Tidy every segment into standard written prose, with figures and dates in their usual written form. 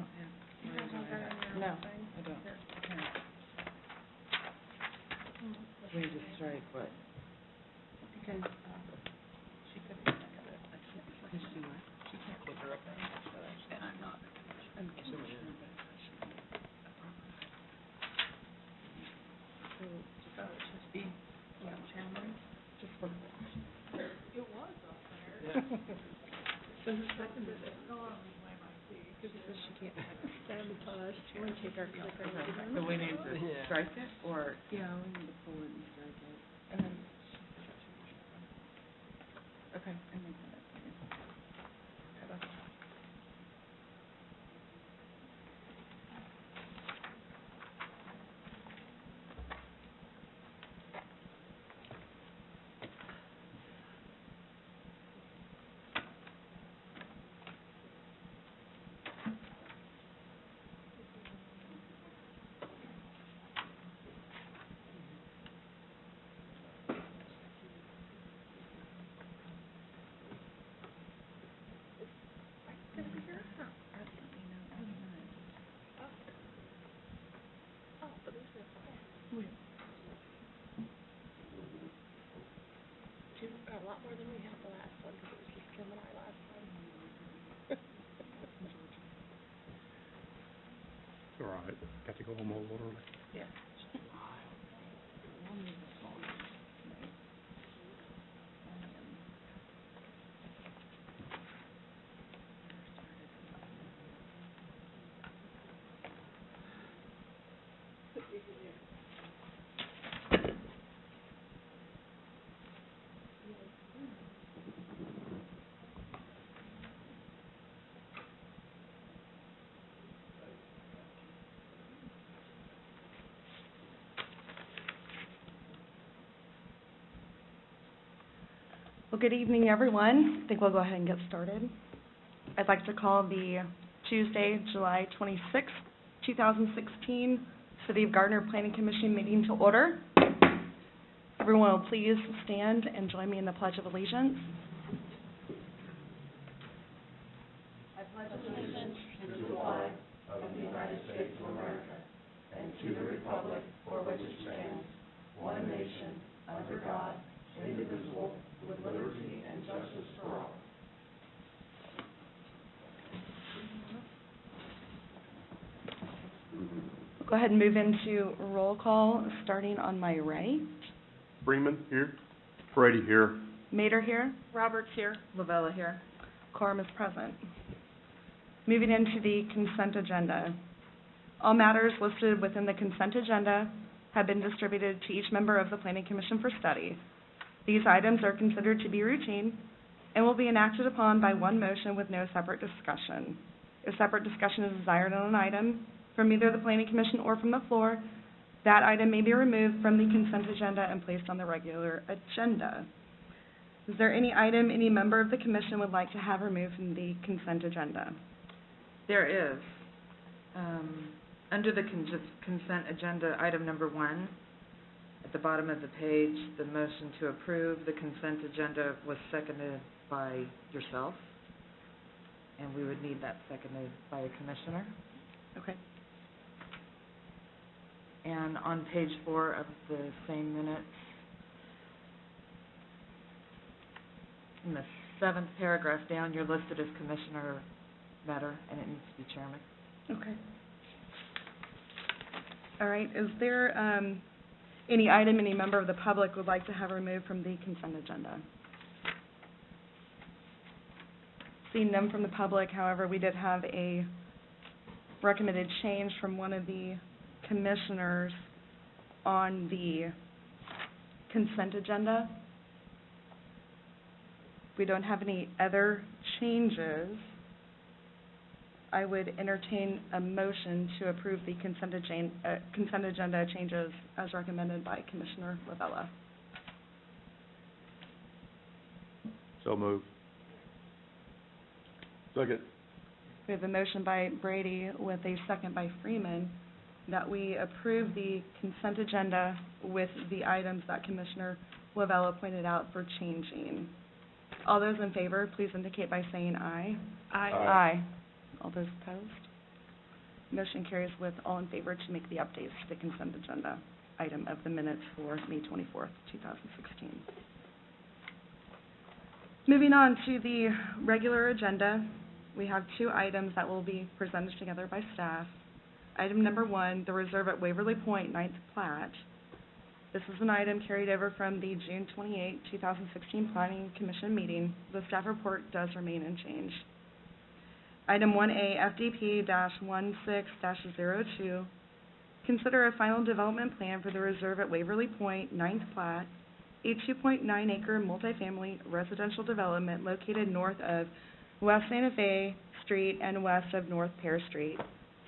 don't have. You don't have that on your No, thing? I don't. Here. Okay. We need to strike what? Because, she couldn't look at it. I can't look Did at she it. what? She can't look her up there, and I'm not. I'm commissioner, but she can't approve it. So, it should be, chairman, just for. It was up there. So who seconded it? No, I don't blame IT. Because she can't sabotage. She wouldn't take our clicker. Okay, so we need to strike it, or? Yeah, we need to pull it and strike it. And then. Okay, I make that up for you. Okay, that's fine. A lot more than we had the last one, because it was just Kim and I last time. It's all right. Got to go home a little early. Yeah. We'll need the small one. Well, good evening, everyone. I think we'll go ahead and get started. I'd like to call the Tuesday, July 26th, 2016, City of Gardner Planning Commission meeting to order. Everyone will please stand and join me in the Pledge of Allegiance. Go ahead and move into roll call, starting on my right. Freeman here. Brady here. Mater here. Robert's here. Lavella here. Quorum is present. Moving into the consent agenda. All matters listed within the consent agenda have been distributed to each member of the Planning Commission for study. These items are considered to be routine and will be enacted upon by one motion with no separate discussion. If separate discussion is desired on an item from either the Planning Commission or from the floor, that item may be removed from the consent agenda and placed on the regular agenda. Is there any item any member of the commission would like to have removed from the consent agenda? There is, under the consent agenda, item number 1, at the bottom of the page, the motion to approve the consent agenda was seconded by yourself, and we would need that seconded by a commissioner. Okay. And on page 4 of the same minutes, in the 7th paragraph down, you're listed as Commissioner Metter, and it needs to be Chairman. Okay. All right. Is there any item any member of the public would like to have removed from the consent agenda? Seeing none from the public, however, we did have a recommended change from one of the commissioners on the consent agenda. If we don't have any other changes, I would entertain a motion to approve the consent agenda changes as recommended by Commissioner Lavella. So moved. Second. We have a motion by Brady with a second by Freeman that we approve the consent agenda with the items that Commissioner Lavella pointed out for changing. All those in favor, please indicate by saying aye. Aye. Aye. All those opposed? Motion carries with all in favor to make the updates to the consent agenda item of the minutes for May 24th, 2016. Moving on to the regular agenda, we have two items that will be presented together by staff. Item number 1, the Reserve at Waverly Point 9th Plat. This is an item carried over from the June 28, 2016 Planning Commission meeting. The staff report does remain unchanged. Item 1A, FDP-16-02, consider a final development plan for the Reserve at Waverly Point 9th Plat, a 2.9-acre multifamily residential development located north of West Santa Fe Street and west of North Pear Street,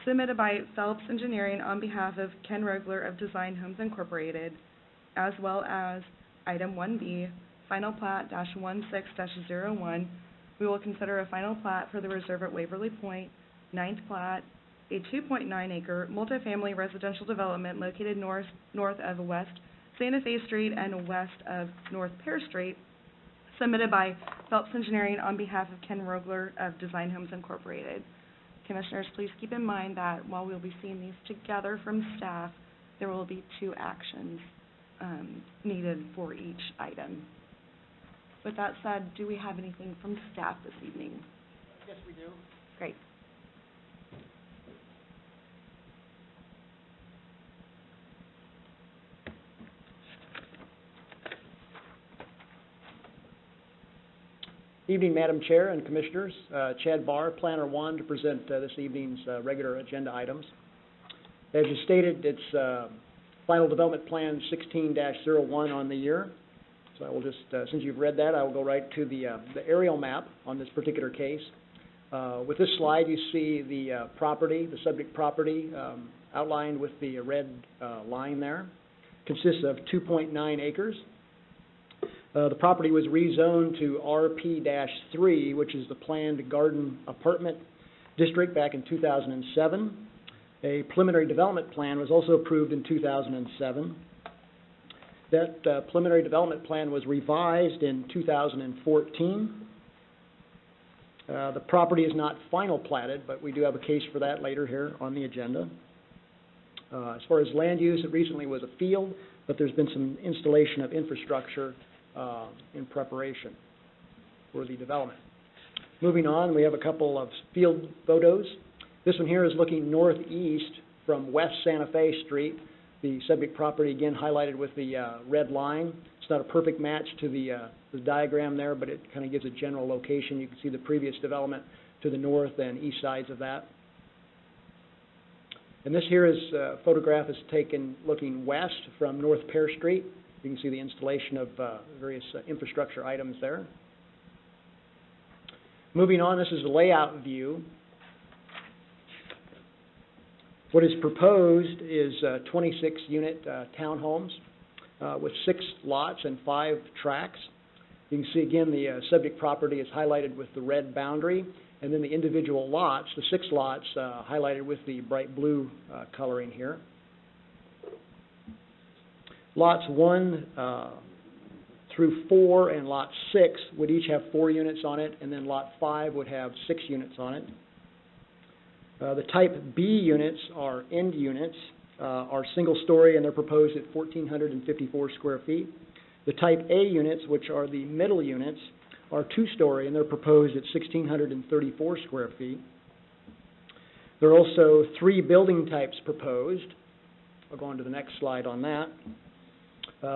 submitted by Phelps Engineering on behalf of Ken Rogler of Design Homes Incorporated, as well as item 1B, final plat -16-01. We will consider a final plat for the Reserve at Waverly Point 9th Plat, a 2.9-acre multifamily residential development located north of West Santa Fe Street and west of North Pear Street, submitted by Phelps Engineering on behalf of Ken Rogler of Design Homes Incorporated. Commissioners, please keep in mind that while we'll be seeing these together from staff, there will be two actions needed for each item. With that said, do we have anything from staff this evening? Yes, we do. Great. Evening, Madam Chair and Commissioners. Chad Barr, Planner 1, to present this evening's regular agenda items. As you stated, it's Final Development Plan 16-01 on the year. So I will just, since you've read that, I will go right to the aerial map on this particular case. With this slide, you see the property, the subject property, outlined with the red line there. Consists of 2.9 acres. The property was rezoned to RP-3, which is the planned garden apartment district, back in 2007. A preliminary development plan was also approved in 2007. That preliminary development plan was revised in 2014. The property is not final platted, but we do have a case for that later here on the agenda. As far as land use, it recently was a field, but there's been some installation of infrastructure in preparation for the development. Moving on, we have a couple of field photos. This one here is looking northeast from West Santa Fe Street. The subject property, again, highlighted with the red line. It's not a perfect match to the diagram there, but it kind of gives a general location. You can see the previous development to the north and east sides of that. And this here is photograph is taken looking west from North Pear Street. You can see the installation of various infrastructure items there. Moving on, this is the layout view. What is proposed is 26-unit townhomes with 6 lots and 5 tracks. You can see again the subject property is highlighted with the red boundary, and then the individual lots, the 6 lots, highlighted with the bright blue coloring here. Lots 1 through 4 and lot 6 would each have 4 units on it, and then lot 5 would have 6 units on it. The type B units are end units, are single story, and they're proposed at 1,454 square feet. The type A units, which are the middle units, are 2-story, and they're proposed at 1,634 square feet. There are also 3 building types proposed. I'll go on to the next slide on that.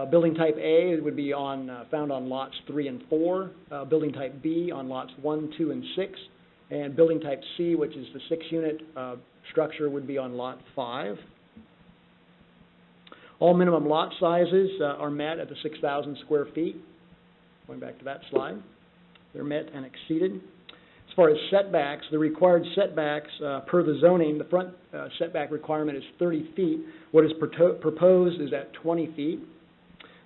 Building type A would be found on lots 3 and 4. Building type B on lots 1, 2, and 6. And building type C, which is the 6-unit structure, would be on lot 5. All minimum lot sizes are met at the 6,000 square feet. Going back to that slide. They're met and exceeded. As far as setbacks, the required setbacks per the zoning, the front setback requirement is 30 feet. What is proposed is at 20 feet.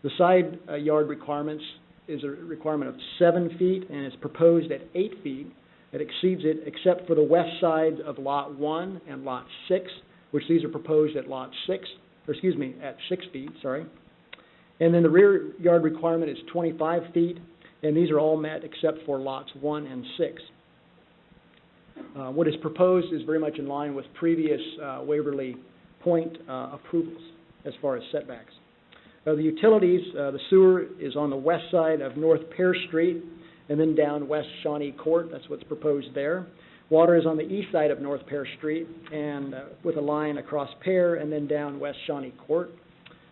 The side yard requirements is a requirement of 7 feet, and is proposed at 8 feet. It exceeds it except for the west side of lot 1 and lot 6, which these are proposed at lot 6, or excuse me, at 6 feet, sorry. And then the rear yard requirement is 25 feet, and these are all met except for lots 1 and 6. What is proposed is very much in line with previous Waverly Point approvals as far as setbacks. The utilities, the sewer is on the west side of North Pear Street and then down West Shawnee Court. That's what's proposed there. Water is on the east side of North Pear Street and with a line across Pear and then down West Shawnee Court.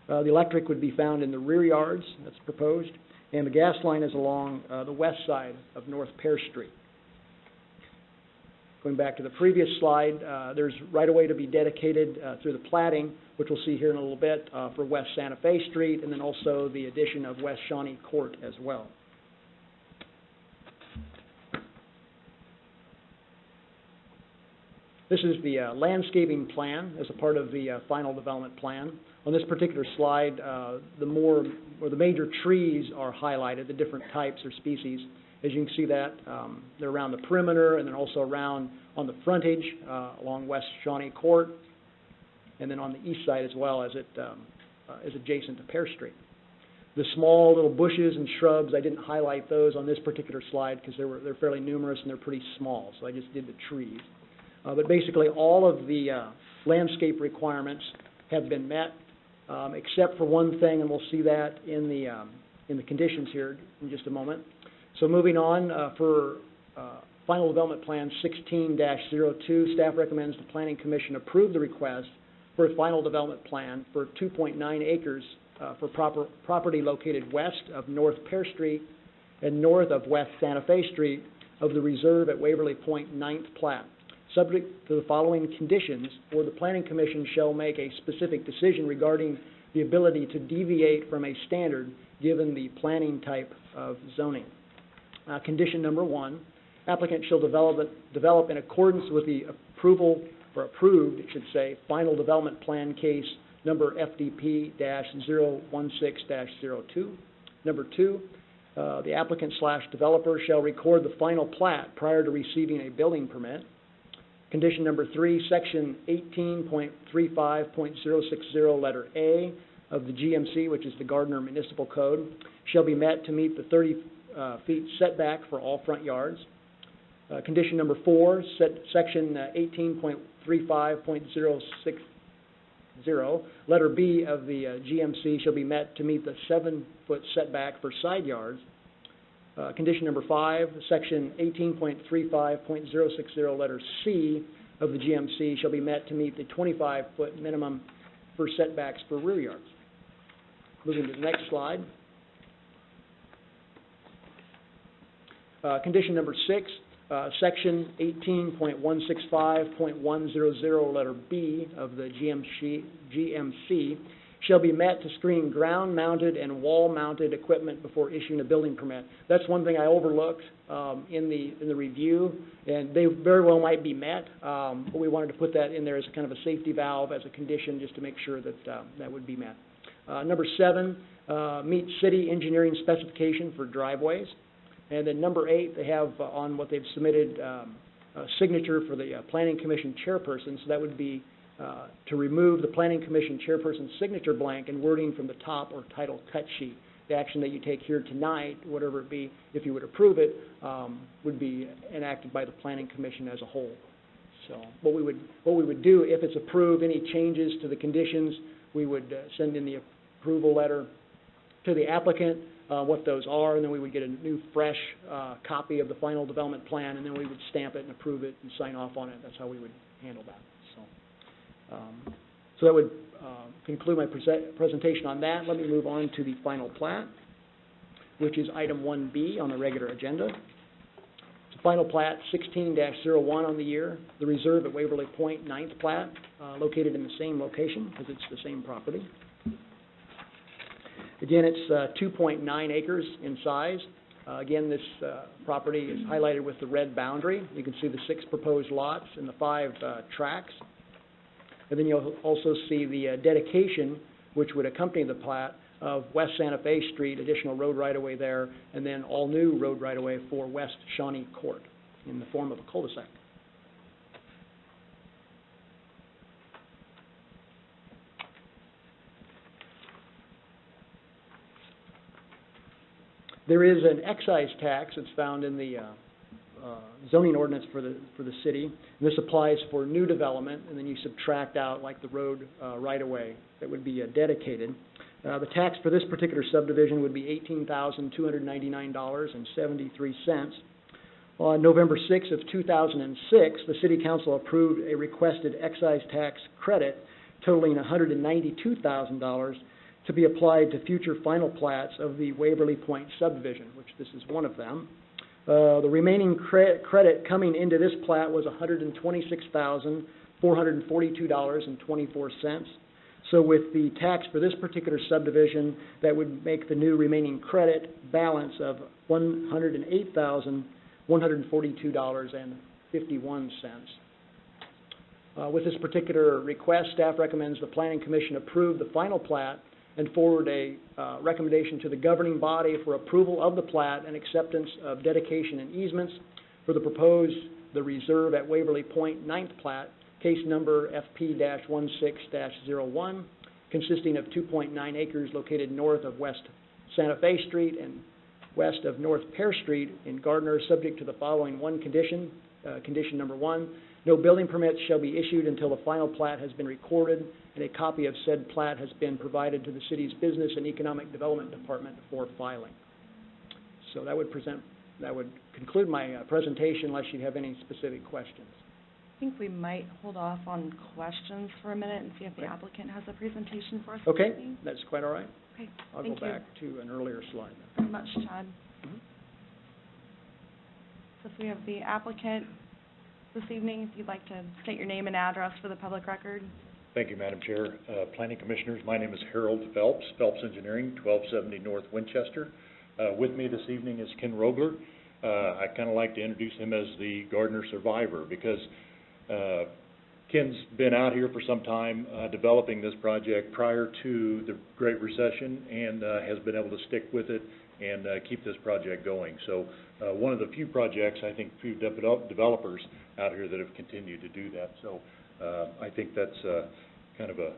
The electric would be found in the rear yards, that's proposed, and the gas line is along the west side of North Pear Street. Going back to the previous slide, there's right-of-way to be dedicated through the platting, which we'll see here in a little bit, for West Santa Fe Street, and then also the addition of West Shawnee Court as well. This is the landscaping plan as a part of the final development plan. On this particular slide, the major trees are highlighted, the different types or species. As you can see that, they're around the perimeter and then also around on the frontage along West Shawnee Court, and then on the east side as well as it is adjacent to Pear Street. The small little bushes and shrubs, I didn't highlight those on this particular slide because they're fairly numerous and they're pretty small, so I just did the trees. But basically all of the landscape requirements have been met, except for one thing, and we'll see that in the conditions here in just a moment. So moving on, for Final Development Plan 16-02, staff recommends the Planning Commission approve the request for a final development plan for 2.9 acres for property located west of North Pear Street and north of West Santa Fe Street of the reserve at Waverly Point 9th Plat. Subject to the following conditions, or the Planning Commission shall make a specific decision regarding the ability to deviate from a standard given the planning type of zoning. Condition number 1, applicant shall develop in accordance with the approved, it should say, final development plan case number FDP-016-02. Number 2, the applicant/developer shall record the final plat prior to receiving a building permit. Condition number 3, section 18.35.060, letter A of the GMC, which is the Gardner Municipal Code, shall be met to meet the 30 feet setback for all front yards. Condition number 4, section 18.35.060, letter B of the GMC shall be met to meet the 7-foot setback for side yards. Condition number 5, section 18.35.060, letter C of the GMC shall be met to meet the 25-foot minimum for setbacks for rear yards. Moving to the next slide. Condition number 6, section 18.165.100, letter B of the GMC shall be met to screen ground-mounted and wall-mounted equipment before issuing a building permit. That's one thing I overlooked in the review, and they very well might be met, but we wanted to put that in there as a kind of a safety valve, as a condition, just to make sure that that would be met. Number 7, meet city engineering specification for driveways. And then number 8, they have on what they've submitted a signature for the Planning Commission chairperson, so that would be to remove the Planning Commission chairperson's signature blank and wording from the top or title cut sheet. The action that you take here tonight, whatever it be, if you would approve it, would be enacted by the Planning Commission as a whole. So what we would do, if it's approved, any changes to the conditions, we would send in the approval letter to the applicant, what those are, and then we would get a new, fresh copy of the final development plan, and then we would stamp it and approve it and sign off on it. That's how we would handle that. So that would conclude my presentation on that. Let me move on to the final plat, which is item 1B on the regular agenda. It's a final plat 16-01 on the year, the reserve at Waverly Point 9th Plat, located in the same location because it's the same property. Again, it's 2.9 acres in size. Again, this property is highlighted with the red boundary. You can see the 6 proposed lots and the 5 tracts. And then you'll also see the dedication, which would accompany the plat, of West Santa Fe Street, additional road right-of-way there, and then all new road right-of-way for West Shawnee Court in the form of a cul-de-sac. There is an excise tax that's found in the zoning ordinance for the city. And this applies for new development, and then you subtract out like the road right-of-way that would be dedicated. The tax for this particular subdivision would be $18,299.73. On November 6th of 2006, the City Council approved a requested excise tax credit totaling $192,000 to be applied to future final plats of the Waverly Point subdivision, which this is one of them. The remaining credit coming into this plat was $126,442.24. So with the tax for this particular subdivision, that would make the new remaining credit balance of $108,142.51. With this particular request, staff recommends the Planning Commission approve the final plat and forward a recommendation to the governing body for approval of the plat and acceptance of dedication and easements for the reserve at Waverly Point 9th plat, case number FP-16-01, consisting of 2.9 acres located north of West Santa Fe Street and west of North Pear Street in Gardner, subject to the following one condition. Condition number 1, no building permits shall be issued until the final plat has been recorded and a copy of said plat has been provided to the city's Business and Economic Development Department for filing. So that would conclude my presentation unless you have any specific questions. I think we might hold off on questions for a minute and see if the applicant has a presentation for us. Okay, this evening. that's quite all right. Okay, I'll thank go you back to an earlier slide. very much, Chad. Mhm. So if we have the applicant this evening, if you'd like to state your name and address for the public record. Thank you, Madam Chair. Planning Commissioners, my name is Harold Phelps, Phelps Engineering, 1270 North Winchester. With me this evening is Ken Rogler. I kind of like to introduce him as the Gardner survivor because Ken's been out here for some time developing this project prior to the Great Recession and has been able to stick with it and keep this project going. So one of the few projects, I think, few developers out here that have continued to do that. So I think that's kind of a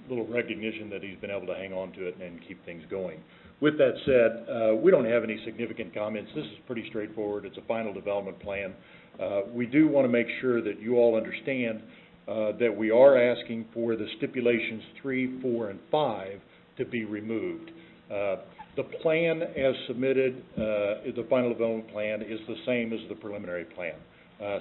little recognition that he's been able to hang on to it and keep things going. With that said, we don't have any significant comments. This is pretty straightforward. It's a final development plan. We do want to make sure that you all understand that we are asking for the stipulations 3, 4, and 5 to be removed. The plan as submitted, the final development plan, is the same as the preliminary plan.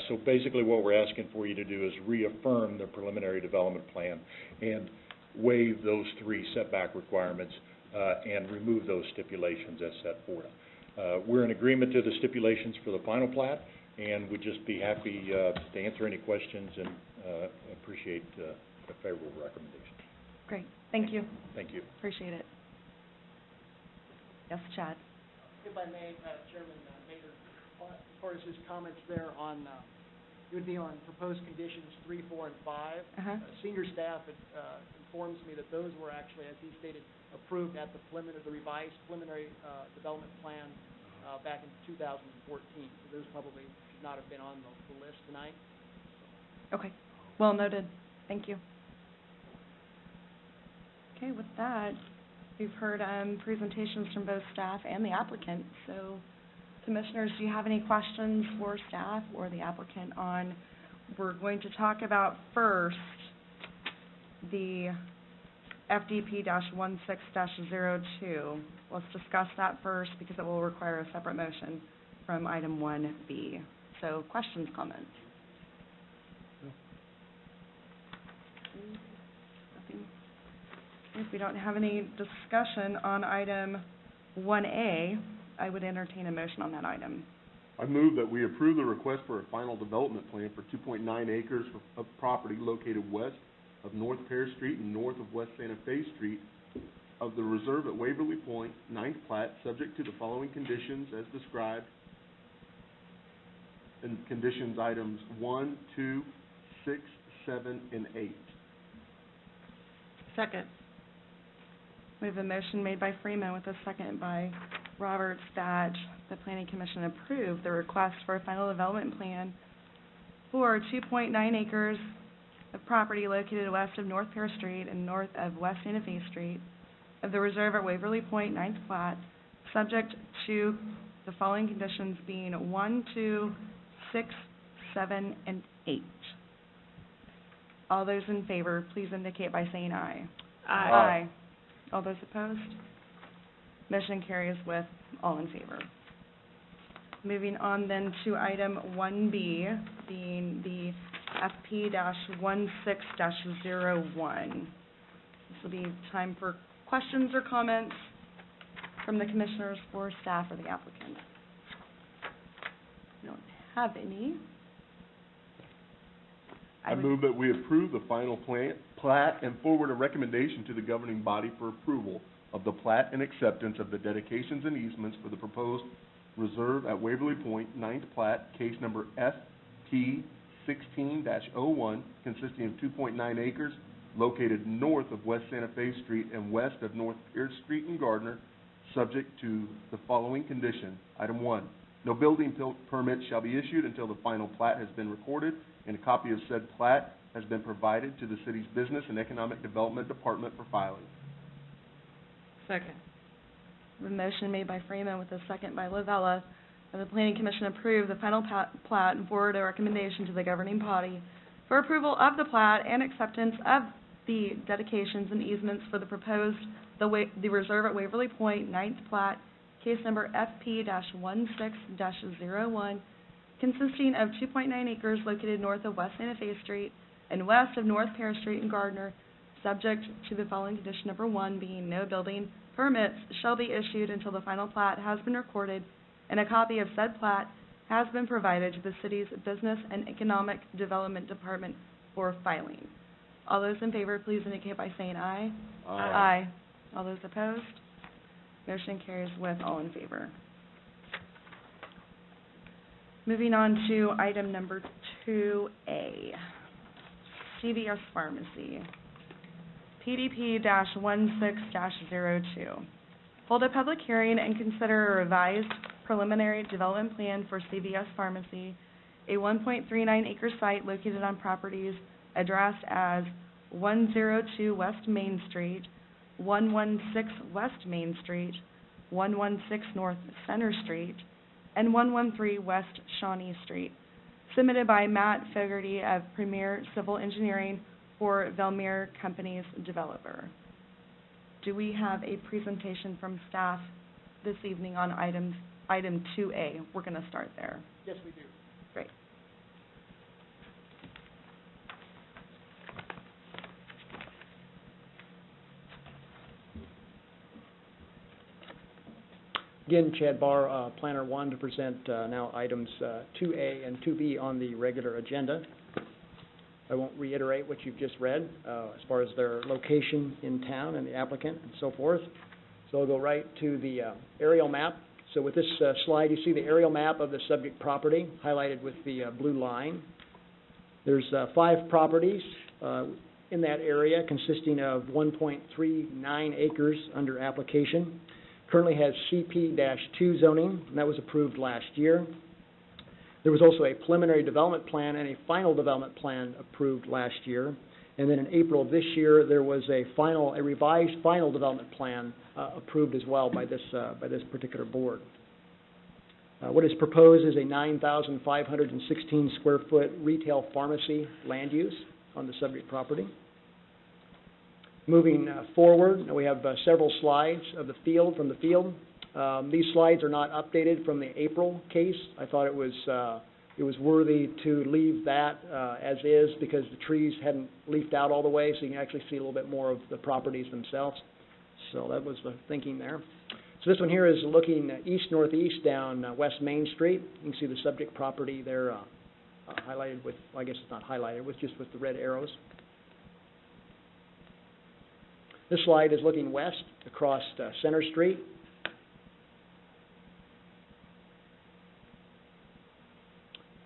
So basically what we're asking for you to do is reaffirm the preliminary development plan and waive those 3 setback requirements and remove those stipulations as set forth. We're in agreement to the stipulations for the final plat, and we'd just be happy to answer any questions and appreciate a favorable recommendation. Great, thank you. Thank you. Appreciate it. Yes, Chad. If I may, Chairman Maker, as far as his comments there on, it would be on proposed conditions 3, 4, and 5. Senior staff informs me that those were actually, as he stated, approved at the revised preliminary development plan back in 2014. So those probably should not have been on the list tonight. Okay, well noted. Thank you. Okay, with that, we've heard presentations from both staff and the applicant. So, Commissioners, do you have any questions for staff or the applicant on, we're going to talk about first the FDP-16-02. Let's discuss that first because it will require a separate motion from item 1B. So, questions, comments? Nothing. If we don't have any discussion on item 1A, I would entertain a motion on that item. I move that we approve the request for a final development plan for 2.9 acres of property located west of North Pear Street and north of West Santa Fe Street of the reserve at Waverly Point, 9th plat, subject to the following conditions as described in conditions items 1, 2, 6, 7, and 8. Second. We have a motion made by Freeman with a second by Roberts that the Planning Commission approve the request for a final development plan for 2.9 acres of property located west of North Pear Street and north of West Santa Fe Street of the reserve at Waverly Point, 9th plat, subject to the following conditions being 1, 2, 6, 7, and 8. All those in favor, please indicate by saying aye. Aye. All those opposed? Motion carries with all in favor. Moving on then to item 1B, being the FP-16-01. This will be time for questions or comments from the commissioners or staff or the applicant. We don't have any. I move that we approve the final plat and forward a recommendation to the governing body for approval of the plat and acceptance of the dedications and easements for the proposed reserve at Waverly Point, 9th plat, case number FP 16-01, consisting of 2.9 acres located north of West Santa Fe Street and west of North Pierce Street in Gardner, subject to the following condition. Item 1, no building permit shall be issued until the final plat has been recorded, and a copy of said plat has been provided to the city's Business and Economic Development Department for filing. Second. A motion made by Freeman with a second by Lavella, that the Planning Commission approve the final plat and forward a recommendation to the governing body for approval of the plat and acceptance of the dedications and easements for the proposed, the reserve at Waverly Point, 9th plat, case number FP-16-01, consisting of 2.9 acres located north of West Santa Fe Street and west of North Pierce Street in Gardner, subject to the following condition. Number 1 being no building permits shall be issued until the final plat has been recorded and a copy of said plat has been provided to the city's Business and Economic Development Department for filing. All those in favor, please indicate by saying aye. Aye. All those opposed? Motion carries with all in favor. Moving on to item number 2A, CVS Pharmacy, PDP-16-02. Hold a public hearing and consider a revised preliminary development plan for CVS Pharmacy, a 1.39 acre site located on properties addressed as 102 West Main Street, 116 West Main Street, 116 North Center Street, and 113 West Shawnee Street, submitted by Matt Fogarty of Premier Civil Engineering for Velmere Companies developer. Do we have a presentation from staff this evening on item 2A? We're going to start there. Yes, we do. Great. Again, Chad Barr, Planner 1, to present now items 2A and 2B on the regular agenda. I won't reiterate what you've just read as far as their location in town and the applicant and so forth. So I'll go right to the aerial map. So with this slide, you see the aerial map of the subject property highlighted with the blue line. There's 5 properties in that area consisting of 1.39 acres under application. Currently has CP-2 zoning, and that was approved last year. There was also a preliminary development plan and a final development plan approved last year. And then in April of this year, there was a revised final development plan approved as well by this particular board. What is proposed is a 9,516 square foot retail pharmacy land use on the subject property. Moving forward, we have several slides of the field, from the field. These slides are not updated from the April case. I thought it was worthy to leave that as is because the trees hadn't leafed out all the way, so you can actually see a little bit more of the properties themselves. So that was the thinking there. So this one here is looking east-northeast down West Main Street. You can see the subject property there highlighted with, well, I guess it's not highlighted, just with the red arrows. This slide is looking west across Center Street.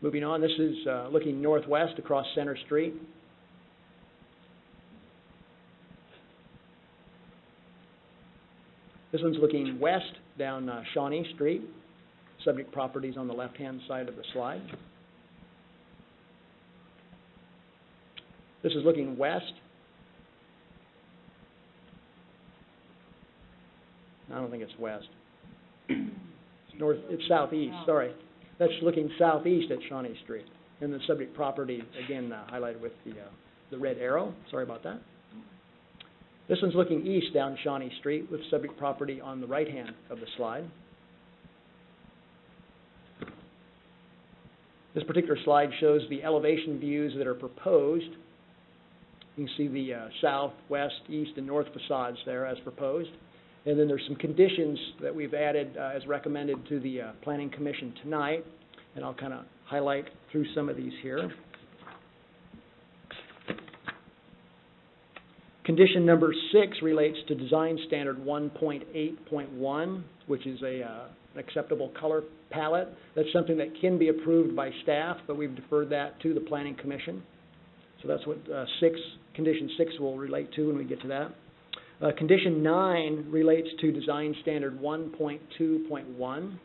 Moving on, this is looking northwest across Center Street. This one's looking west down Shawnee Street. Subject properties on the left-hand side of the slide. This is looking west. I don't think it's west. It's north. It's southeast. Sorry. That's looking southeast at Shawnee Street. And the subject property, again, highlighted with the red arrow. Sorry about that. This one's looking east down Shawnee Street with subject property on the right hand of the slide. This particular slide shows the elevation views that are proposed. You can see the south, west, east, and north facades there as proposed. And then there's some conditions that we've added as recommended to the Planning Commission tonight. And I'll kind of highlight through some of these here. Condition number 6 relates to Design Standard 1.8.1, which is an acceptable color palette. That's something that can be approved by staff, but we've deferred that to the Planning Commission. So that's what Condition 6 will relate to when we get to that. Condition 9 relates to Design Standard 1.2.1.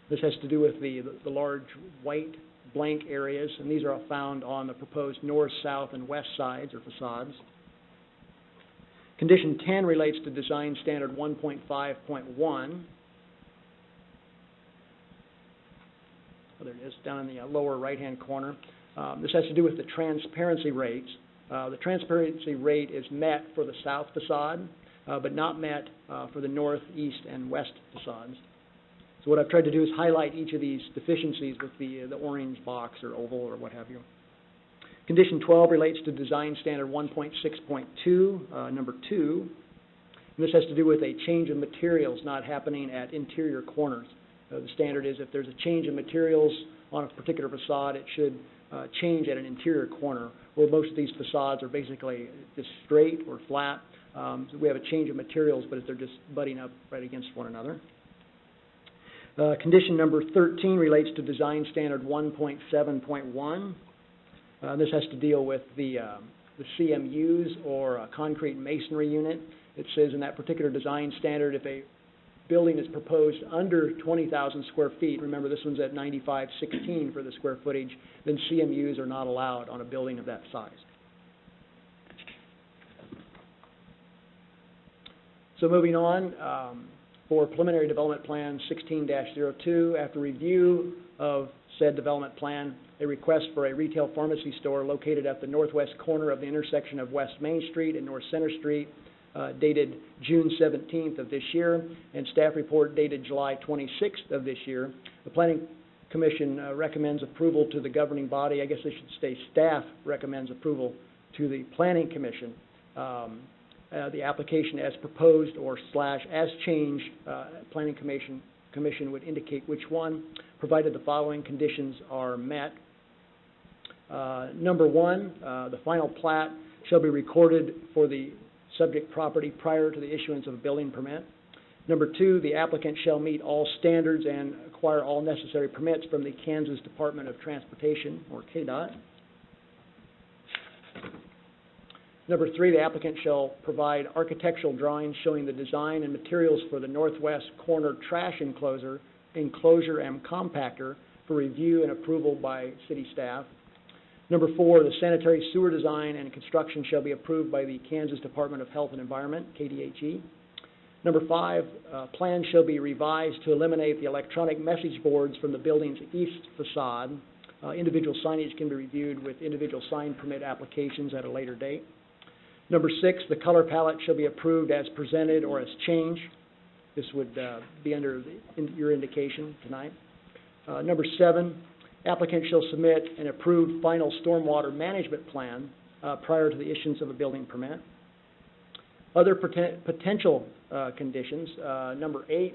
This has to do with the large white blank areas, and these are all found on the proposed north, south, and west sides or facades. Condition 10 relates to Design Standard 1.5.1. Oh, there it is, down in the lower right-hand corner. This has to do with the transparency rates. The transparency rate is met for the south facade, but not met for the north, east, and west facades. So what I've tried to do is highlight each of these deficiencies with the orange box or oval or what have you. Condition 12 relates to Design Standard 1.6.2, number 2. And this has to do with a change of materials not happening at interior corners. The standard is if there's a change of materials on a particular facade, it should change at an interior corner, where most of these facades are basically just straight or flat. So we have a change of materials, but they're just butting up right against one another. Condition number 13 relates to Design Standard 1.7.1. This has to deal with the CMUs, or concrete masonry unit. It says in that particular design standard, if a building is proposed under 20,000 square feet, remember this one's at 9516 for the square footage, then CMUs are not allowed on a building of that size. So moving on, for preliminary development plan 16-02, after review of said development plan, a request for a retail pharmacy store located at the northwest corner of the intersection of West Main Street and North Center Street, dated June 17th of this year, and staff report dated July 26th of this year. The Planning Commission recommends approval to the governing body. I guess I should say staff recommends approval to the Planning Commission. The application as proposed or / as changed, Planning Commission would indicate which one, provided the following conditions are met. Number 1, the final plat shall be recorded for the subject property prior to the issuance of a building permit. Number 2, the applicant shall meet all standards and acquire all necessary permits from the Kansas Department of Transportation, or KDOT. Number 3, the applicant shall provide architectural drawings showing the design and materials for the northwest corner trash enclosure and compactor for review and approval by city staff. Number 4, the sanitary sewer design and construction shall be approved by the Kansas Department of Health and Environment, KDHE. Number 5, plans shall be revised to eliminate the electronic message boards from the building's east facade. Individual signage can be reviewed with individual sign permit applications at a later date. Number 6, the color palette shall be approved as presented or as changed. This would be under your indication tonight. Number 7, applicant shall submit an approved final stormwater management plan prior to the issuance of a building permit. Other potential conditions, number 8,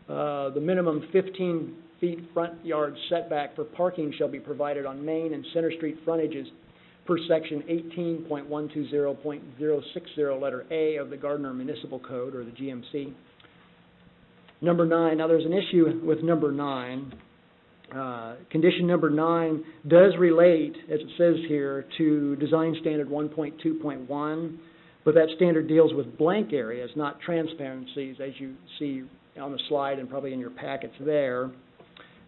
the minimum 15 feet front yard setback for parking shall be provided on Main and Center Street frontages per section 18.120.060 letter A of the Gardner Municipal Code, or the GMC. Number 9, now there's an issue with number 9. Condition number 9 does relate, as it says here, to Design Standard 1.2.1, but that standard deals with blank areas, not transparencies, as you see on the slide and probably in your packets there.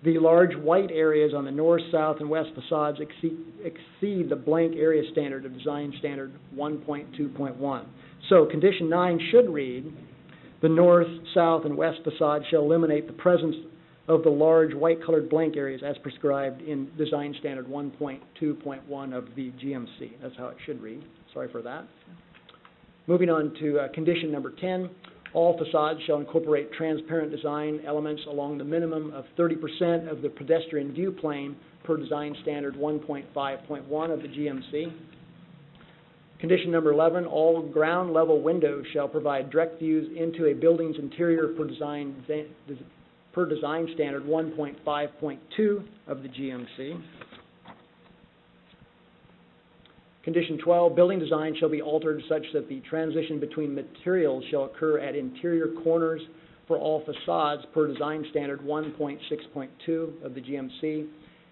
The large white areas on the north, south, and west facades exceed the blank area standard of Design Standard 1.2.1. So Condition 9 should read, the north, south, and west facade shall eliminate the presence of the large white-colored blank areas as prescribed in Design Standard 1.2.1 of the GMC. That's how it should read. Sorry for that. Moving on to condition number 10, all facades shall incorporate transparent design elements along the minimum of 30% of the pedestrian view plane per Design Standard 1.5.1 of the GMC. Condition number 11, all ground level windows shall provide direct views into a building's interior per Design Standard 1.5.2 of the GMC. Condition 12, building design shall be altered such that the transition between materials shall occur at interior corners for all facades per Design Standard 1.6.2 of the GMC.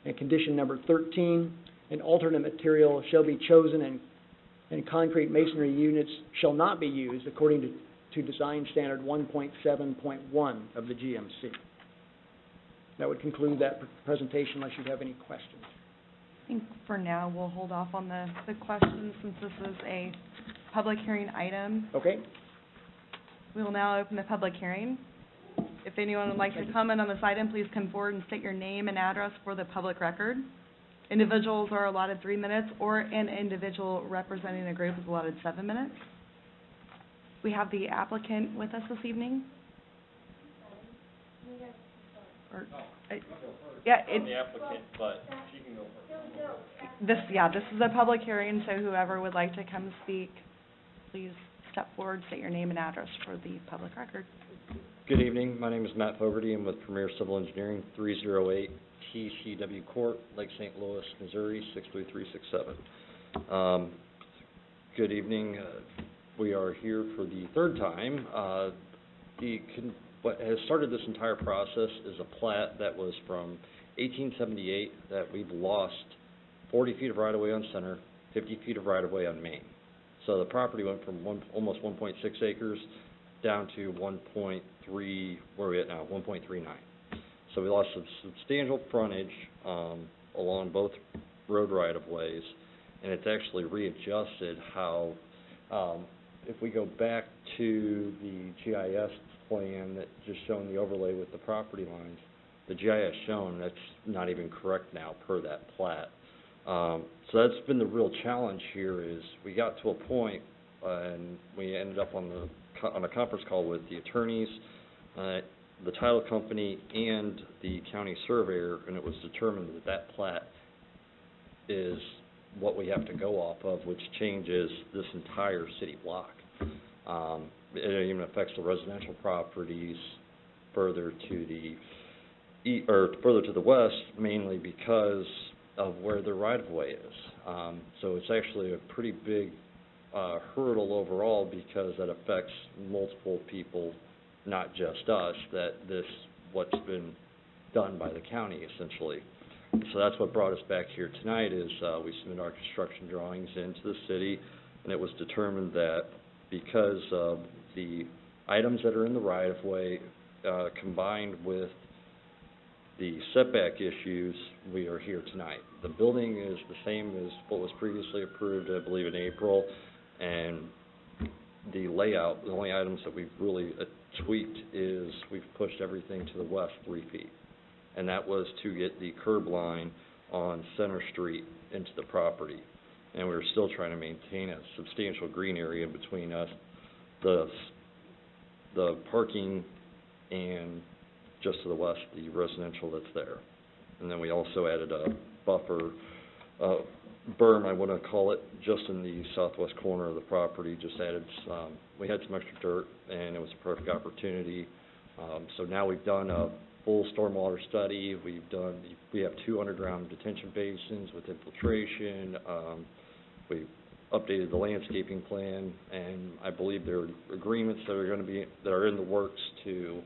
And condition number 13, an alternate material shall be chosen and concrete masonry units shall not be used according to Design Standard 1.7.1 of the GMC. That would conclude that presentation unless you have any questions. I think for now, we'll hold off on the questions since this is a public hearing item. Okay? We will now open the public hearing. If anyone would like to comment on this item, please come forward and state your name and address for the public record. Individuals are allotted 3 minutes, or an individual representing a group is allotted 7 minutes. We have the applicant with us this evening. Or, yeah, I'm the applicant, but she can go first. This is a public hearing, so whoever would like to come speak, please step forward, state your name and address for the public record. Good evening, my name is Matt Fogarty. I'm with Premier Civil Engineering, 308 TCW Court, Lake St. Louis, Missouri, 63367. Good evening. We are here for the third time. What has started this entire process is a plat that was from 1878 that we've lost 40 feet of right-of-way on Center, 50 feet of right-of-way on Main. So the property went from almost 1.6 acres down to 1.3, where are we at now, 1.39. So we lost some substantial frontage along both road right-of-ways, and it's actually readjusted how, if we go back to the GIS plan that just showing the overlay with the property lines, the GIS shown, that's not even correct now per that plat. So that's been the real challenge here is we got to a point and we ended up on a conference call with the attorneys, the title company, and the county surveyor, and it was determined that that plat is what we have to go off of, which changes this entire city block. It even affects the residential properties further to the west, mainly because of where the right-of-way is. So it's actually a pretty big hurdle overall because that affects multiple people, not just us, what's been done by the county essentially. So that's what brought us back here tonight is we submitted our construction drawings into the city, and it was determined that because of the items that are in the right-of-way combined with the setback issues, we are here tonight. The building is the same as what was previously approved, I believe, in April, and the layout, the only items that we've really tweaked is we've pushed everything to the west 3 feet, and that was to get the curb line on Center Street into the property. And we're still trying to maintain a substantial green area between us, the parking, and just to the west, the residential that's there. And then we also added a buffer, berm, I want to call it, just in the southwest corner of the property. Just added we had some extra dirt, and it was a perfect opportunity. So now we've done a full stormwater study. We have 2 underground detention basins with infiltration. We updated the landscaping plan, and I believe there are agreements that are in the works to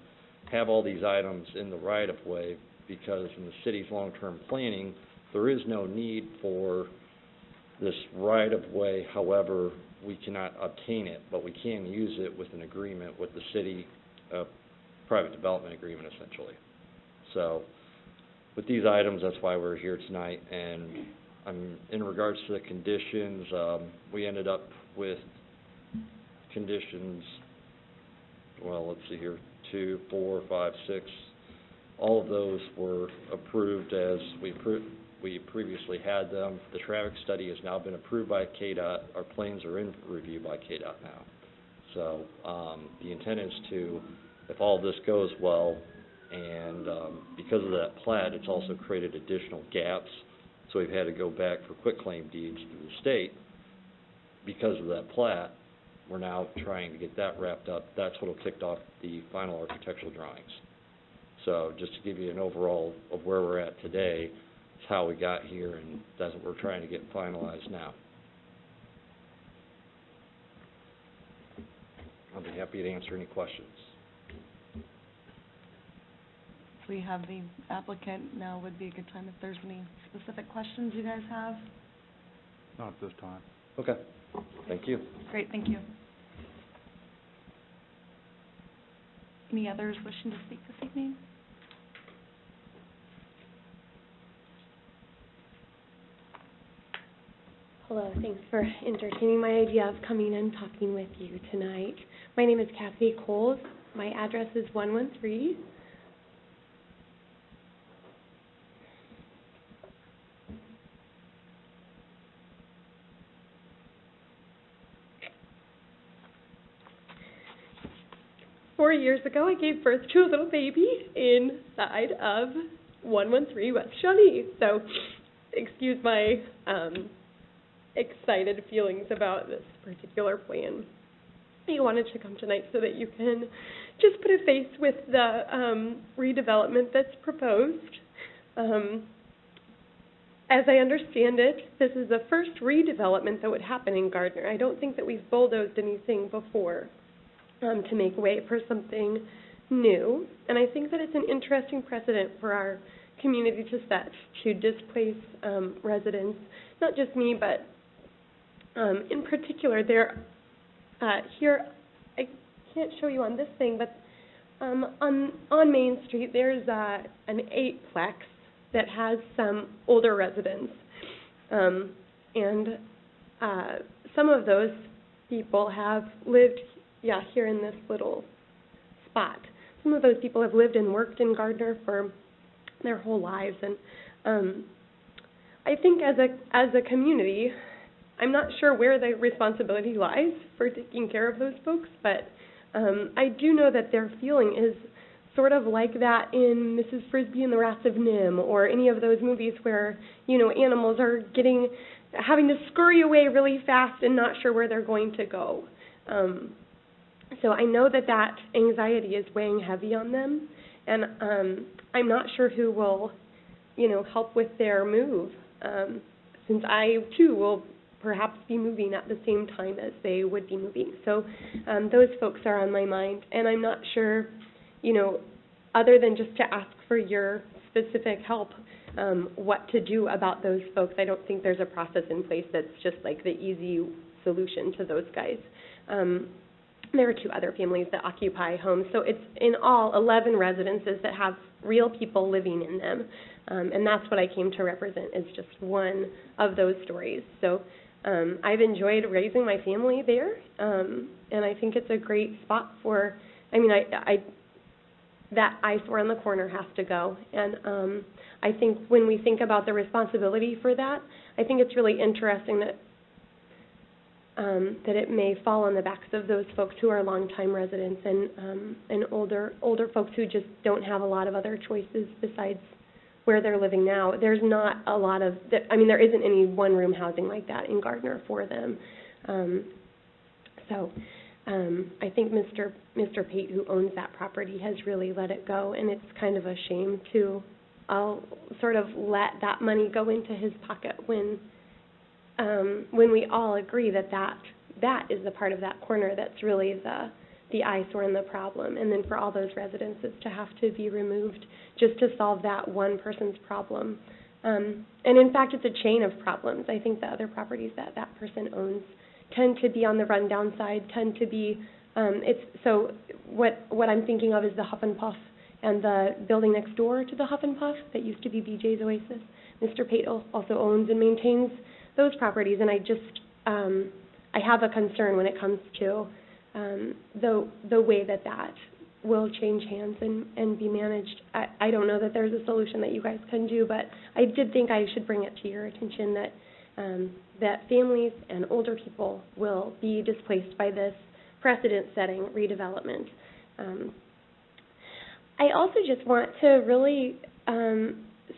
have all these items in the right-of-way, because in the city's long-term planning, there is no need for this right-of-way. However, we cannot obtain it, but we can use it with an agreement with the city, private development agreement, essentially. So with these items, that's why we're here tonight. And in regards to the conditions, we ended up with conditions, well, let's see here, 2, 4, 5, 6, all of those were approved as we previously had them. The traffic study has now been approved by KDOT. Our plans are in review by KDOT now. So the intent is to, if all of this goes well, and because of that plat, it's also created additional gaps. So we've had to go back for quitclaim deeds through the state. Because of that plat, we're now trying to get that wrapped up. That's what will kick off the final architectural drawings. So just to give you an overall of where we're at today, it's how we got here, and that's what we're trying to get finalized now. I'll be happy to answer any questions. We have the applicant, now would be a good time if there's any specific questions you guys have. Not at this time. Okay, thank you. Great, thank you. Any others wishing to speak this evening? Hello, thanks for entertaining my idea of coming and talking with you tonight. My name is Kathy Coles. My address is 113. Four years ago, I gave birth to a little baby inside of 113 West Shawnee. So, excuse my excited feelings about this particular plan. I wanted to come tonight so that you can just put a face with the redevelopment that's proposed. As I understand it, this is the first redevelopment that would happen in Gardner. I don't think that we've bulldozed anything before to make way for something new. And I think that it's an interesting precedent for our community to set, to displace residents, not just me, but in particular, there, here, I can't show you on this thing, but on Main Street, there's an 8-plex that has some older residents. And some of those people have lived, here in this little spot. Some of those people have lived and worked in Gardner for their whole lives. And I think as a community, I'm not sure where the responsibility lies for taking care of those folks, but I do know that their feeling is sort of like that in Mrs. Frisbee and the Wrath of Nim, or any of those movies where, animals are having to scurry away really fast and not sure where they're going to go. So I know that anxiety is weighing heavy on them, and I'm not sure who will, help with their move, since I, too, will perhaps be moving at the same time as they would be moving. So those folks are on my mind, and I'm not sure, other than just to ask for your specific help, what to do about those folks. I don't think there's a process in place that's just like the easy solution to those guys. There are 2 other families that occupy homes, so it's in all 11 residences that have real people living in them, and that's what I came to represent, is just one of those stories. So I've enjoyed raising my family there, and I think it's a great spot for, that eyesore on the corner has to go, and I think when we think about the responsibility for that, I think it's really interesting that it may fall on the backs of those folks who are longtime residents and older folks who just don't have a lot of other choices besides where they're living now. There's not a lot of, there isn't any one-room housing like that in Gardner for them. So I think Mr. Pate, who owns that property, has really let it go, and it's kind of a shame to sort of let that money go into his pocket when we all agree that is the part of that corner that's really the eyesore and the problem, and then for all those residences to have to be removed just to solve that one person's problem. And in fact, it's a chain of problems. I think the other properties that person owns tend to be on the rundown side, tend to be, so what I'm thinking of is the Huff and Puff and the building next door to the Huff and Puff that used to be BJ's Oasis. Mr. Pate also owns and maintains those properties, and I just, I have a concern when it comes to the way that will change hands and be managed. I don't know that there's a solution that you guys can do, but I did think I should bring it to your attention that that families and older people will be displaced by this precedent-setting redevelopment. I also just want to really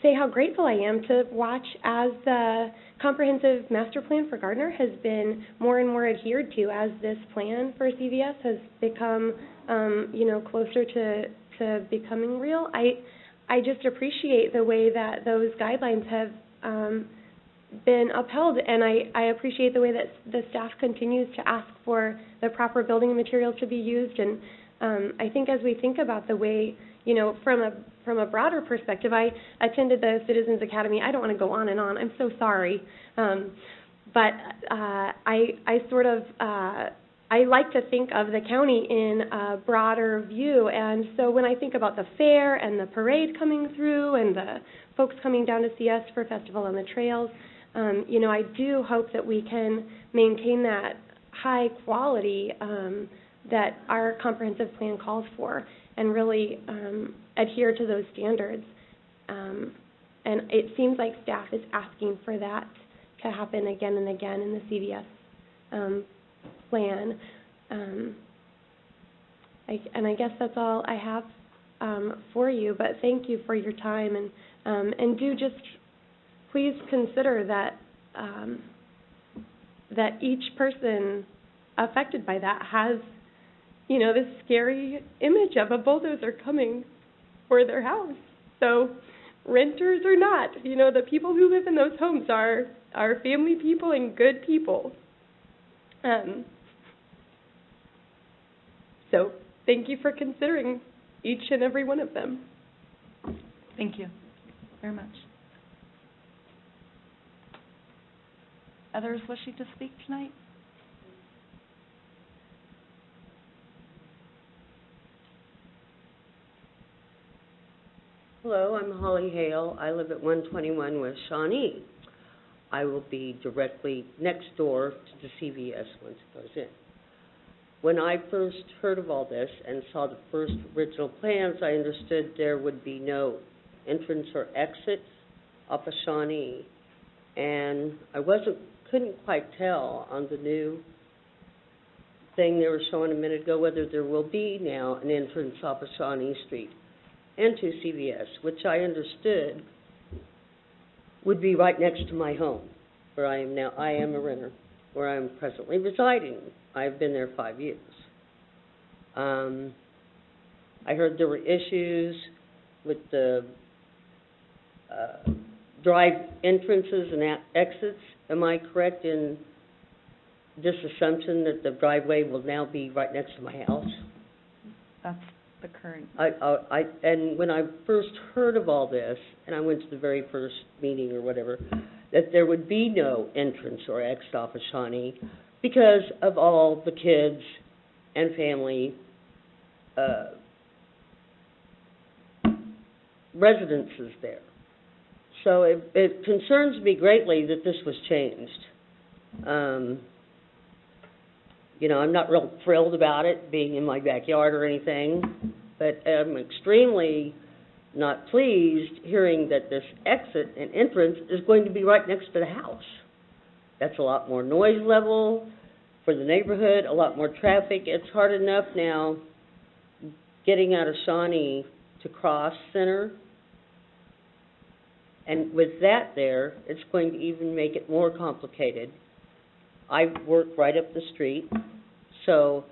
say how grateful I am to watch as the comprehensive master plan for Gardner has been more and more adhered to as this plan for CVS has become, closer to becoming real. I just appreciate the way that those guidelines have been upheld, and I appreciate the way that the staff continues to ask for the proper building materials to be used. And I think as we think about the way, from a broader perspective, I attended the Citizens Academy. I don't want to go on and on. I'm so sorry. But I like to think of the county in a broader view. And so when I think about the fair and the parade coming through and the folks coming down to see us for Festival on the Trails, I do hope that we can maintain that high quality that our comprehensive plan calls for and really adhere to those standards. And it seems like staff is asking for that to happen again and again in the CVS plan. I guess that's all I have for you, but thank you for your time, and do just please consider that that each person affected by that has, this scary image of a bulldozer coming for their house. So renters or not, the people who live in those homes are family people and good people. So thank you for considering each and every one of them. Thank you very much. Others wishing to speak tonight? Hello, I'm Holly Hale. I live at 121 West Shawnee. I will be directly next door to the CVS once it goes in. When I first heard of all this and saw the first original plans, I understood there would be no entrance or exit off of Shawnee. And I couldn't quite tell on the new thing they were showing a minute ago whether there will be now an entrance off of Shawnee Street into CVS, which I understood would be right next to my home, where I am now. I am a renter, where I'm presently residing. I've been there 5 years. I heard there were issues with the drive entrances and exits. Am I correct in this assumption that the driveway will now be right next to my house? That's the current. And when I first heard of all this, and I went to the very first meeting or whatever, that there would be no entrance or exit off of Shawnee because of all the kids and family residences there. So it concerns me greatly that this was changed. I'm not real thrilled about it being in my backyard or anything, but I'm extremely not pleased hearing that this exit and entrance is going to be right next to the house. That's a lot more noise level for the neighborhood, a lot more traffic. It's hard enough now getting out of Shawnee to cross Center. And with that there, it's going to even make it more complicated. I work right up the street, so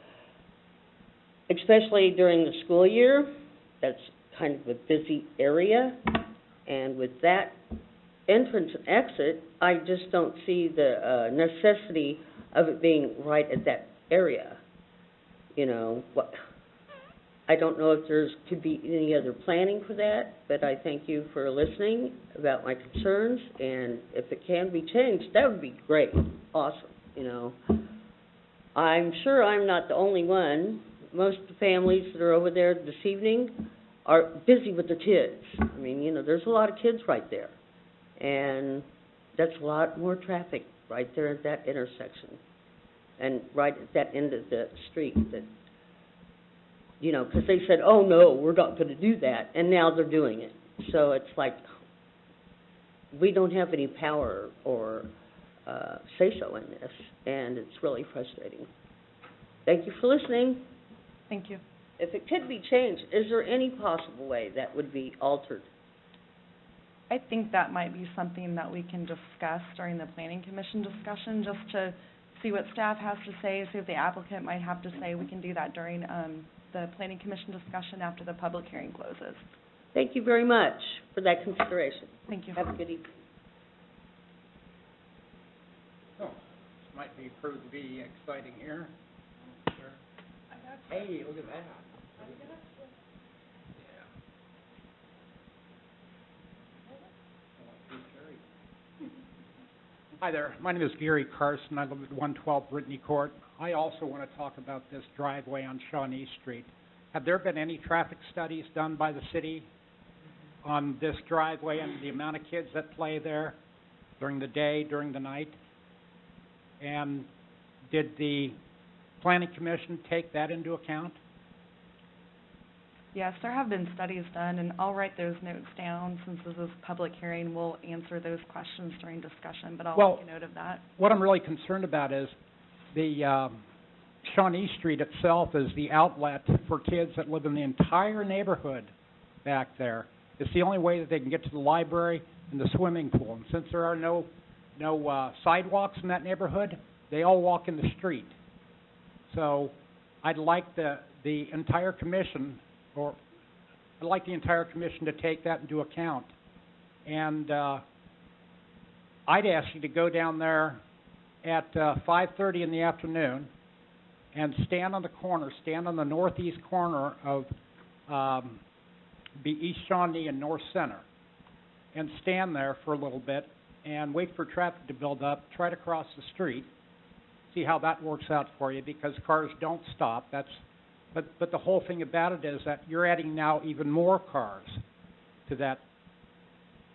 especially during the school year, that's kind of a busy area. And with that entrance and exit, I just don't see the necessity of it being right at that area. I don't know if could be any other planning for that, but I thank you for listening about my concerns, and if it can be changed, that would be great, awesome, I'm sure I'm not the only one. Most of the families that are over there this evening are busy with their kids. I mean, there's a lot of kids right there, and that's a lot more traffic right there at that intersection and right at that end of the street that you know, because they said, oh, no, we're not going to do that, and now they're doing it. So it's like, we don't have any power or say-so in this, and it's really frustrating. Thank you for listening. Thank you. If it could be changed, is there any possible way that would be altered? I think that might be something that we can discuss during the planning commission discussion, just to see what staff has to say, see what the applicant might have to say. We can do that during the planning commission discussion after the public hearing closes. Thank you very much for that consideration. Thank you. Have a good evening. Oh, this might be proved to be exciting here. Sure. Hey, look at that. Hi there, my name is Gary Carson. I live at 112 Brittany Court. I also want to talk about this driveway on Shawnee Street. Have there been any traffic studies done by the city on this driveway and the amount of kids that play there during the day, during the night? And did the planning commission take that into account? Yes, there have been studies done, and I'll write those notes down. Since this is a public hearing, we'll answer those questions during discussion, but I'll make a note of that. What I'm really concerned about is the Shawnee Street itself is the outlet for kids that live in the entire neighborhood back there. It's the only way that they can get to the library and the swimming pool. And since there are no sidewalks in that neighborhood, they all walk in the street. So I'd like the entire commission to take that into account. And I'd ask you to go down there at 5:30 in the afternoon and stand on the northeast corner of the East Shawnee and North Center, and stand there for a little bit and wait for traffic to build up, try to cross the street, see how that works out for you, because cars don't stop. But the whole thing about it is that you're adding now even more cars to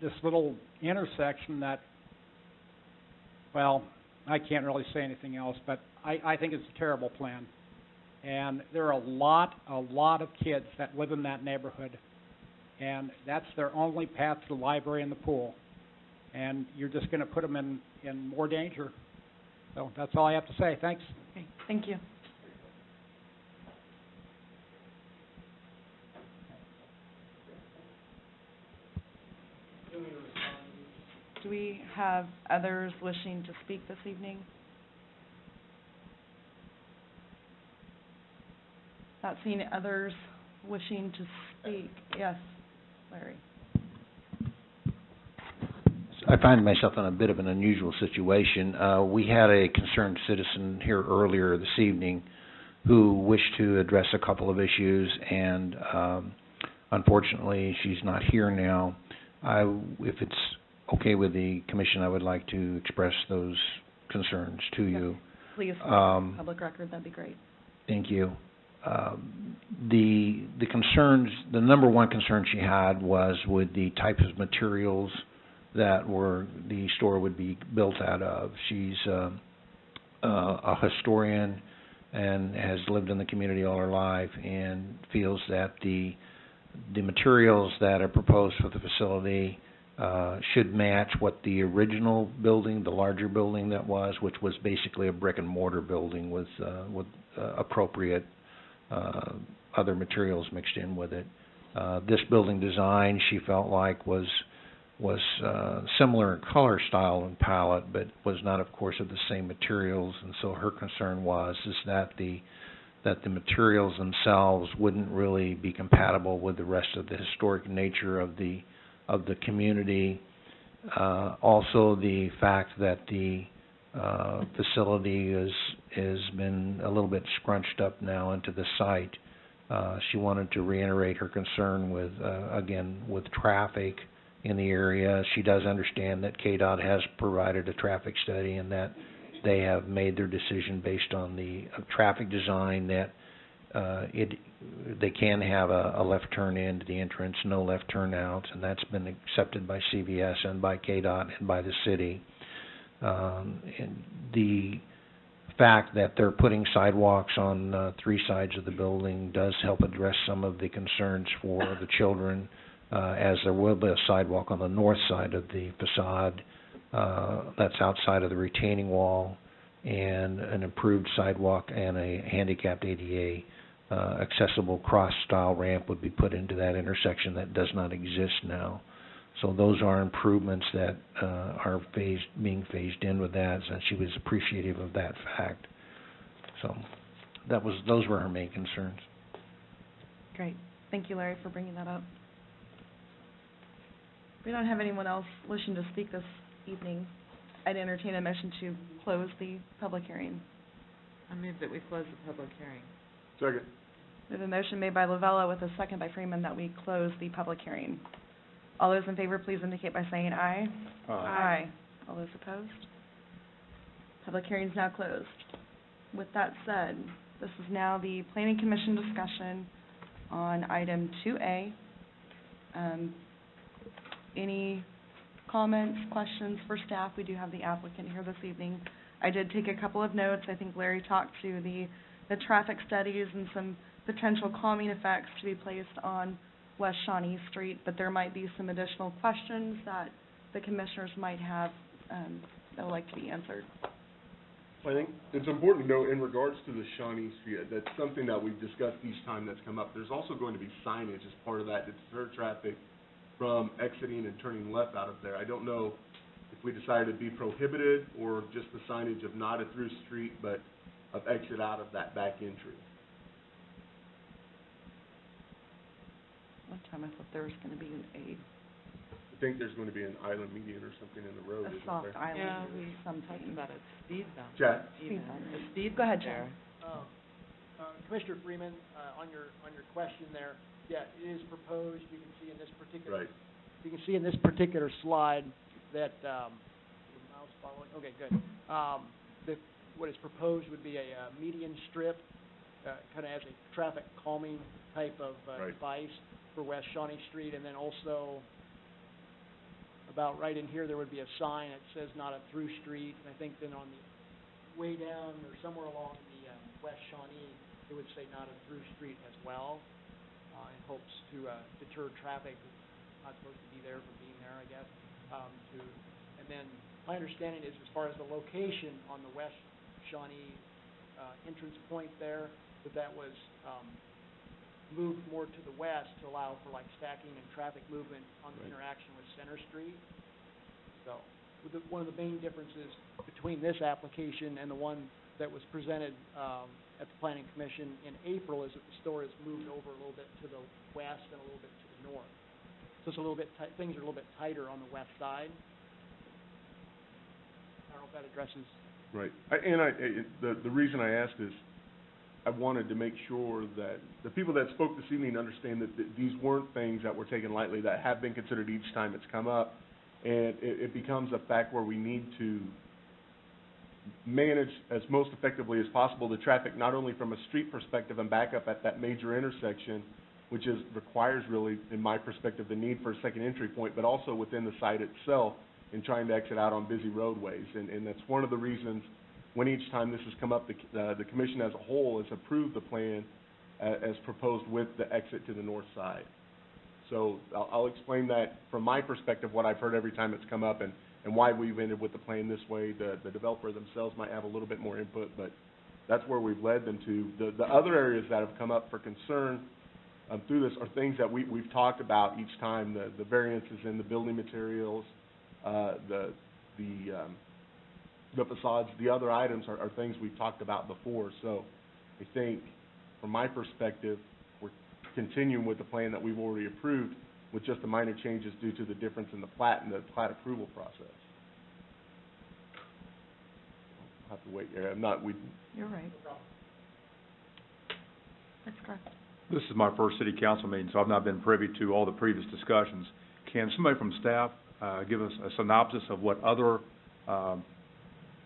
this little intersection that, well, I can't really say anything else, but I think it's a terrible plan. And there are a lot of kids that live in that neighborhood, and that's their only path to the library and the pool. And you're just going to put them in more danger. So that's all I have to say. Thanks. Okay, thank you. Do we have others wishing to speak this evening? Not seeing others wishing to speak. Yes, Larry. I find myself in a bit of an unusual situation. We had a concerned citizen here earlier this evening who wished to address a couple of issues, and unfortunately she's not here now. If it's okay with the commission, I would like to express those concerns to you. Please, public record, that'd be great. Thank you. The concerns, the number one concern she had was with the types of materials that the store would be built out of. She's a historian and has lived in the community all her life, and feels that the materials that are proposed for the facility should match what the original building, the larger building that was, which was basically a brick and mortar building with appropriate other materials mixed in with it. This building design, she felt like was similar in color, style, and palette, but was not, of course, of the same materials. And so her concern was that the materials themselves wouldn't really be compatible with the rest of the historic nature of the community. Also, the fact that the facility has been a little bit scrunched up now into the site. She wanted to reiterate her concern with, again, with traffic in the area. She does understand that KDOT has provided a traffic study, and that they have made their decision based on the traffic design, that they can have a left turn into the entrance, no left turn out, and that's been accepted by CVS and by KDOT and by the city. And the fact that they're putting sidewalks on 3 sides of the building does help address some of the concerns for the children, as there will be a sidewalk on the north side of the facade that's outside of the retaining wall, and an improved sidewalk and a handicapped ADA accessible cross-style ramp would be put into that intersection that does not exist now. So those are improvements that are being phased in with that, and she was appreciative of that fact. So those were her main concerns. Great. Thank you, Larry, for bringing that up. We don't have anyone else wishing to speak this evening. I'd entertain a motion to close the public hearing. I move that we close the public hearing. Second. We have a motion made by Lavella with a second by Freeman that we close the public hearing. All those in favor, please indicate by saying aye. Aye. All those opposed? Public hearing is now closed. With that said, this is now the Planning Commission discussion on item 2A. Any comments, questions for staff? We do have the applicant here this evening. I did take a couple of notes. I think Larry talked to the traffic studies and some potential calming effects to be placed on West Shawnee Street, but there might be some additional questions that the commissioners might have that would like to be answered. I think it's important to know in regards to the Shawnee Street, that's something that we've discussed each time that's come up. There's also going to be signage as part of that to deter traffic from exiting and turning left out of there. I don't know if we decided to be prohibited or just the signage of not a through street, but of exit out of that back entry. One time I thought there was going to be I think there's going to be an island median or something in the road, a isn't soft there? island Yeah, or something. Talking about a speed bump. Jack? Speed bump. A speed Go ahead, bump there. Commissioner Freeman, on your question there, yeah, it is proposed, you can see in this particular, Right. you can see in this particular slide that, mouse following, okay, good. That what is proposed would be a median strip, kind of as a traffic calming type of Right. device for West Shawnee Street, and then also about right in here, there would be a sign that says not a through street, and I think then on the way down or somewhere along the West Shawnee, it would say not a through street as well, in hopes to deter traffic that's not supposed to be there from being there, I guess. And then my understanding is as far as the location on the West Shawnee entrance point there, that was moved more to the west to allow for like stacking and traffic movement on the Right. interaction with Center Street. So one of the main differences between this application and the one that was presented at the Planning Commission in April is that the store is moved over a little bit to the west and a little bit to the north. So it's a little bit things are a little bit tighter on the west side. I don't know if that addresses. Right. The reason I asked is I wanted to make sure that the people that spoke this evening understand that these weren't things that were taken lightly, that have been considered each time it's come up. And it becomes a fact where we need to manage as most effectively as possible the traffic, not only from a street perspective and back up at that major intersection, which requires really, in my perspective, the need for a second entry point, but also within the site itself in trying to exit out on busy roadways. And that's one of the reasons when each time this has come up, the commission as a whole has approved the plan as proposed with the exit to the north side. So I'll explain that from my perspective, what I've heard every time it's come up and why we've ended with the plan this way. The developer themselves might have a little bit more input, but that's where we've led them to. The other areas that have come up for concern through this are things that we've talked about each time, the variances in the building materials, the facades, the other items are things we've talked about before. So I think, from my perspective, we're continuing with the plan that we've already approved with just the minor changes due to the difference in the plat and the plat approval process. I'll have to wait here. You're right. That's correct. This is my first city council meeting, so I've not been privy to all the previous discussions. Can somebody from staff give us a synopsis of what other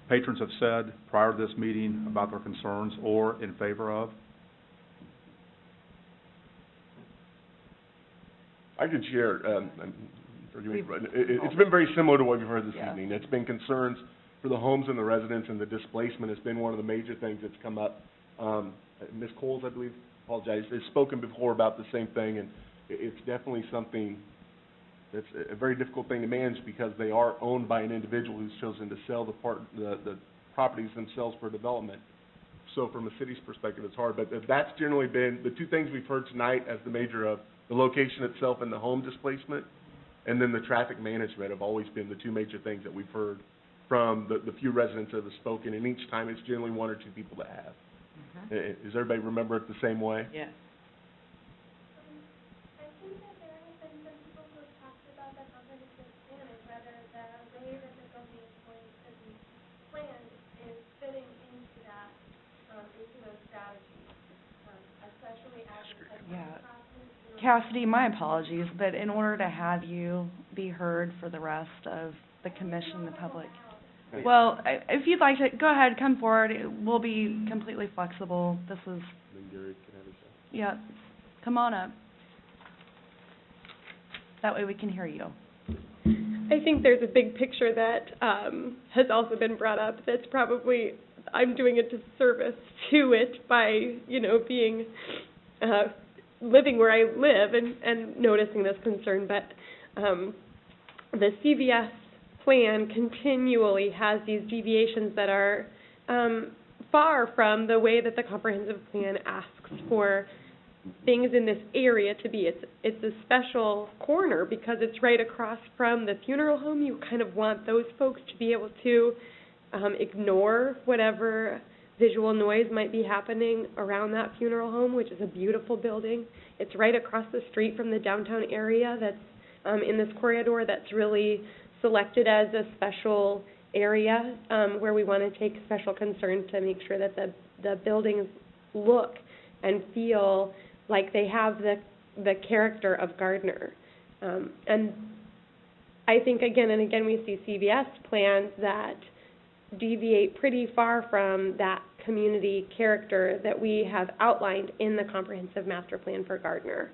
patrons have said prior to this meeting about their concerns or in favor of? I could share, forgive me, it's been very similar to what we've heard this Yeah. evening. It's been concerns for the homes and the residents, and the displacement has been one of the major things that's come up. Ms. Coles, I believe, apologize, has spoken before about the same thing, and it's definitely something that's a very difficult thing to manage because they are owned by an individual who's chosen to sell the properties themselves for development. So from a city's perspective, it's hard, but that's generally been the two things we've heard tonight as the major of the location itself and the home displacement, and then the traffic management have always been the two major things that we've heard from the few residents that have spoken, and each time it's generally one or two people that have. Does everybody remember it the same way? Yes. I think that there have been some people who have talked about the comprehensive plan and whether the way that the building is going to be planned is fitting into that, into those strategies, especially as a Yeah. process. Cassidy, my apologies, but in order to have you be heard for the rest of the commission, the public, well, if you'd like to, go ahead, come forward. We'll be completely flexible. This is, Then Gary can have his say. yeah, come on up. That way we can hear you. I think there's a big picture that has also been brought up that's probably, I'm doing a disservice to it by, being, living where I live and noticing this concern, but the CVS plan continually has these deviations that are far from the way that the comprehensive plan asks for things in this area to be. It's a special corner because it's right across from the funeral home. You kind of want those folks to be able to ignore whatever visual noise might be happening around that funeral home, which is a beautiful building. It's right across the street from the downtown area that's in this corridor that's really selected as a special area where we want to take special concern to make sure that the buildings look and feel like they have the character of Gardner. And I think again and again we see CVS plans that deviate pretty far from that community character that we have outlined in the comprehensive master plan for Gardner.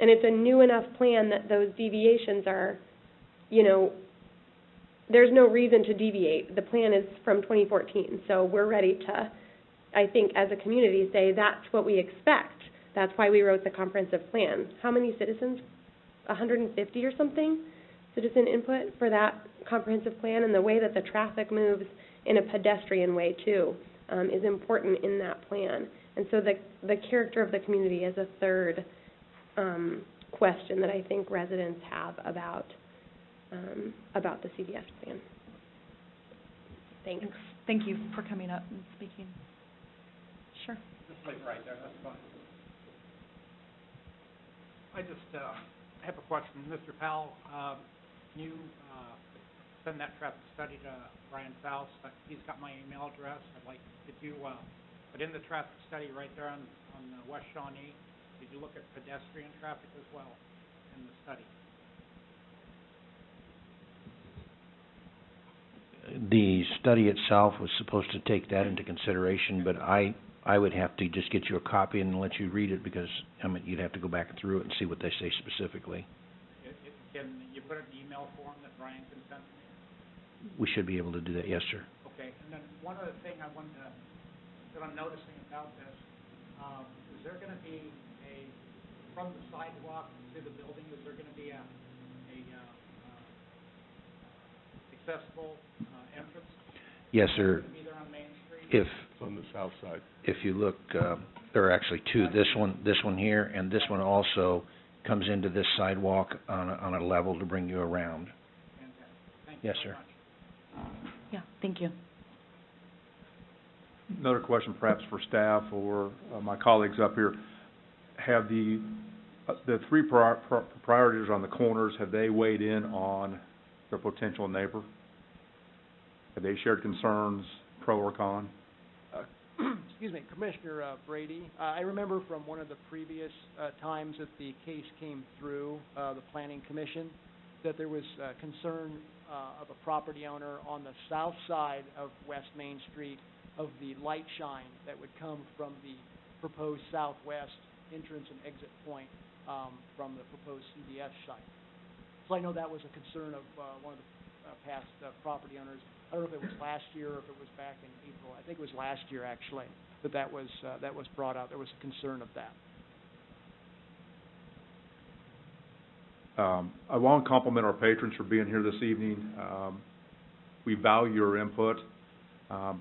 And it's a new enough plan that those deviations are, there's no reason to deviate. The plan is from 2014, so we're ready to, I think, as a community, say that's what we expect. That's why we wrote the comprehensive plan. How many citizens? 150 or something? Citizen input for that comprehensive plan, and the way that the traffic moves in a pedestrian way, too, is important in that plan. And so the character of the community is a third question that I think residents have about the CVS plan. Thanks. Thank you for coming up and speaking. Sure. Just leave it right there, that's fine. I just have a question. Mr. Powell, can you send that traffic study to Brian Faust? He's got my email address. I'd like, did you, but in the traffic study right there on West Shawnee, did you look at pedestrian traffic as well in the study? The study itself was supposed to take that into consideration, but I would have to just get you a copy and let you read it because you'd have to go back through it and see what they say specifically. Can you put it in email form that Brian can send to me? We should be able to do that, yes, sir. Okay, and then one other thing I wanted to, that I'm noticing about this, is there going to be from the sidewalk to the building, is there going to be a accessible entrance? Yes, sir. Is there going to be there on Main Street? If It's on the south side. if you look, there are actually two. This one here, and this one also comes into this sidewalk on a level to bring you around. Fantastic. Thank you Yes, very sir. much. Yeah, thank you. Another question perhaps for staff or my colleagues up here. Have the three proprietors on the corners, have they weighed in on their potential neighbor? Have they shared concerns, pro or con? Excuse me, Commissioner Brady, I remember from one of the previous times that the case came through the Planning Commission that there was concern of a property owner on the south side of West Main Street of the light shine that would come from the proposed southwest entrance and exit point from the proposed CVS site. So I know that was a concern of one of the past property owners. I don't know if it was last year or if it was back in April. I think it was last year, actually, that was brought out. There was a concern of that. I want to compliment our patrons for being here this evening. We value your input.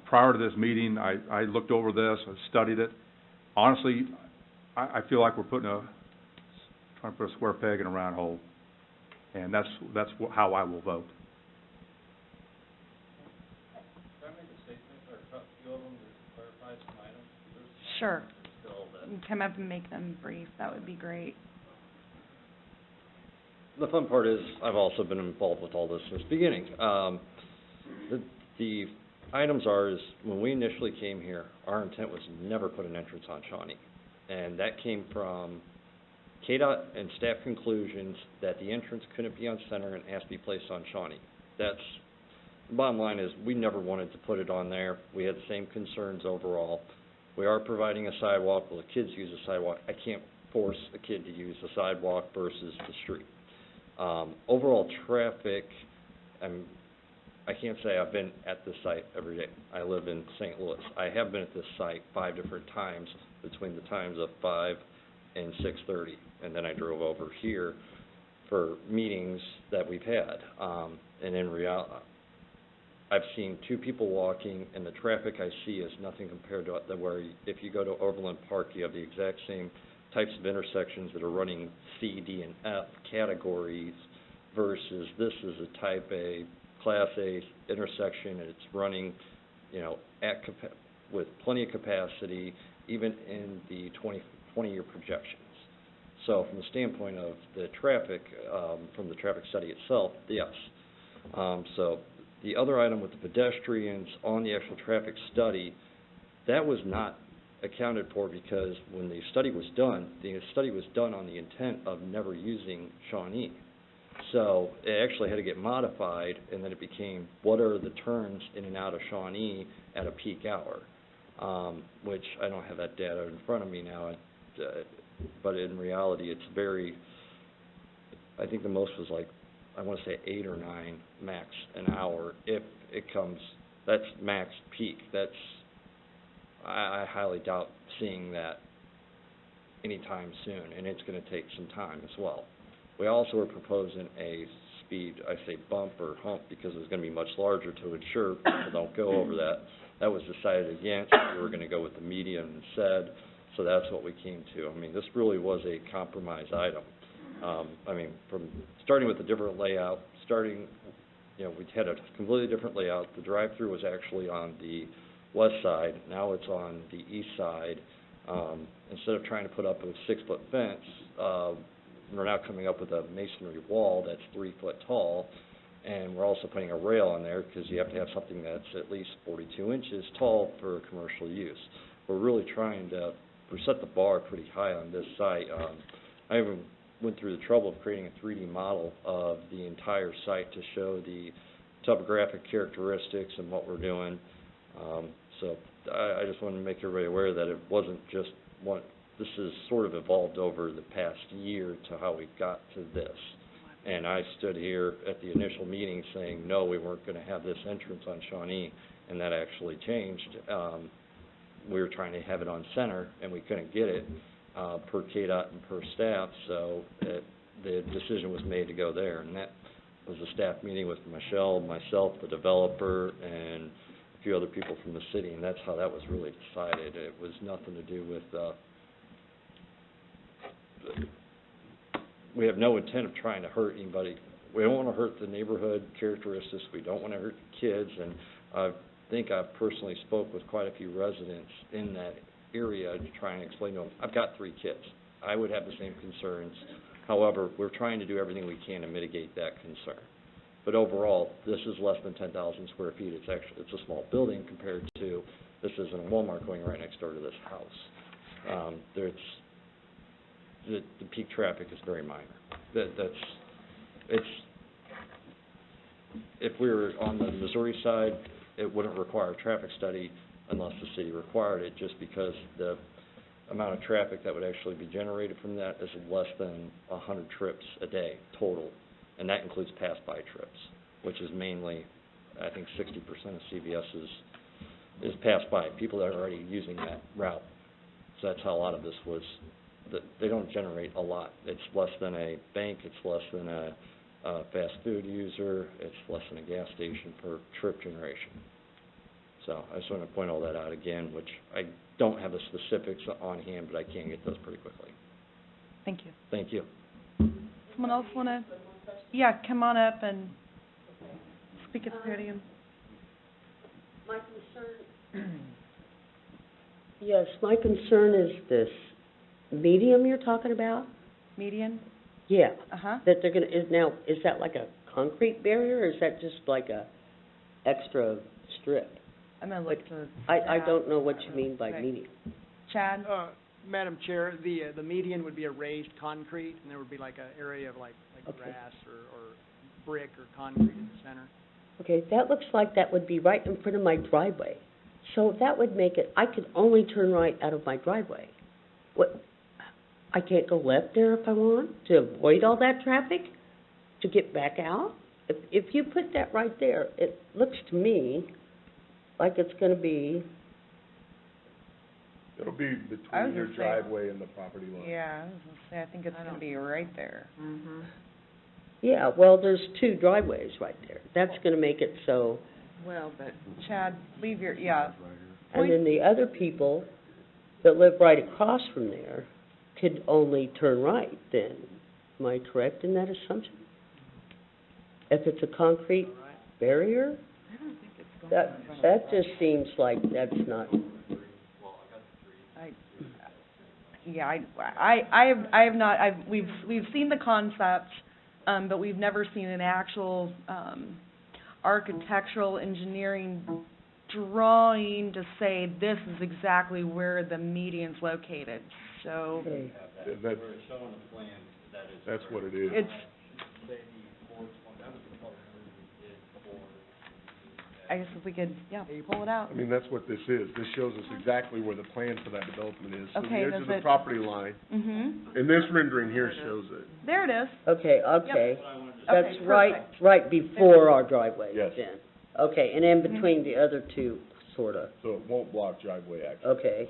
Prior to this meeting, I looked over this, I studied it. Honestly, I feel like we're trying to put a square peg in a round hole, and that's how I will vote. Can I make a statement or a few of them to clarify some items? Sure. Come up and make them brief, that would be great. The fun part is, I've also been involved with all this since the beginning. The items is, when we initially came here, our intent was never put an entrance on Shawnee. And that came from KDOT and staff conclusions that the entrance couldn't be on Center and has to be placed on Shawnee. The bottom line is, we never wanted to put it on there. We had the same concerns overall. We are providing a sidewalk. Well, the kids use a sidewalk. I can't force a kid to use a sidewalk versus the street. Overall traffic, I can't say I've been at this site every day. I live in St. Louis. I have been at this site 5 different times between the times of 5 and 6:30, and then I drove over here for meetings that we've had. And in reality, I've seen 2 people walking, and the traffic I see is nothing compared to where if you go to Overland Park, you have the exact same types of intersections that are running C, D, and F categories versus this is a type A, Class A intersection, and it's running, with plenty of capacity, even in the 20-year projections. So from the standpoint of the traffic, from the traffic study itself, yes. So the other item with the pedestrians on the actual traffic study, that was not accounted for because when the study was done on the intent of never using Shawnee. So it actually had to get modified, and then it became, what are the turns in and out of Shawnee at a peak hour? Which I don't have that data in front of me now, but in reality it's I think the most was like, I want to say 8 or 9 max an hour if it comes, that's max peak. I highly doubt seeing that anytime soon, and it's going to take some time as well. We also are proposing a speed, I say bump or hump, because it's going to be much larger to ensure people don't go over that. That was decided against. We were going to go with the median instead, so that's what we came to. I mean, this really was a compromise item. From starting with a different layout, we had a completely different layout. The drive-through was actually on the west side. Now it's on the east side. Instead of trying to put up a 6-foot fence, we're now coming up with a masonry wall that's 3 foot tall, and we're also putting a rail on there because you have to have something that's at least 42 inches tall for commercial use. We're really we set the bar pretty high on this site. I even went through the trouble of creating a 3D model of the entire site to show the topographic characteristics and what we're doing. So I just wanted to make everybody aware that it wasn't just one. This has sort of evolved over the past year to how we got to this. And I stood here at the initial meeting saying, no, we weren't going to have this entrance on Shawnee, and that actually changed. We were trying to have it on Center, and we couldn't get it per KDOT and per staff, so the decision was made to go there. And that was a staff meeting with Michelle, myself, the developer, and a few other people from the city, and that's how that was really decided. It was nothing to do with we have no intent of trying to hurt anybody. We don't want to hurt the neighborhood characteristics. We don't want to hurt the kids. And I think I've personally spoke with quite a few residents in that area to try and explain to them, I've got 3 kids. I would have the same concerns. However, we're trying to do everything we can to mitigate that concern. But overall, this is less than 10,000 square feet. It's a small building compared to, this isn't a Walmart going right next door to this house. The peak traffic is very minor. If we were on the Missouri side, it wouldn't require a traffic study unless the city required it, just because the amount of traffic that would actually be generated from that is less than 100 trips a day total, and that includes pass-by trips, which is mainly I think 60% of CVS is passed by, people that are already using that route. So that's how a lot of this was, they don't generate a lot. It's less than a bank, it's less than a fast food user, it's less than a gas station per trip generation. So I just want to point all that out again, which I don't have the specifics on hand, but I can get those pretty quickly. Thank you. Thank you. Someone else want to, yeah, come on up and speak at the podium. My concern, yes, my concern is this medium you're talking about? Median? Yeah, Uh-huh. that they're gonna, is that like a concrete barrier, or is that just like a extra strip? I'm going to look to I don't know what you mean by Okay. medium. Chad. Madam Chair, the median would be a raised concrete, and there would be like an area of like Okay. grass or brick or concrete in the center. Okay, that looks like that would be right in front of my driveway. So that would make it, I could only turn right out of my driveway. What, I can't go left there if I want, to avoid all that traffic, to get back out? If you put that right there, it looks to me like it's gonna be, It'll be I was between your gonna say- driveway and the property line. Yeah, I was gonna say, I think it's gonna be right there. Mm-hmm. yeah, well, there's two driveways right there. That's gonna make it so, Well, but Chad, leave your, yeah. and then the other people that live right across from there could only turn right then. Am I correct in that assumption? If it's a concrete barrier? I don't think it's going That, in front of that just seems like that's not, I have not, we've seen the concept, but we've never seen an actual, architectural engineering drawing to say this is exactly where the median's located, so okay. That's, that's what it is. it's, I guess if we could, yeah, pull it out. I mean, that's what this is. This shows us exactly where the plan for that development is. So the Okay, edge does of the it- property line, Mm-hmm, and this rendering here shows it. there it is. Okay, okay. That's Okay, right, perfect. right before our driveway Yes. then. Okay, and in Mhm. between the other two, sorta. So it won't block driveway access. Okay,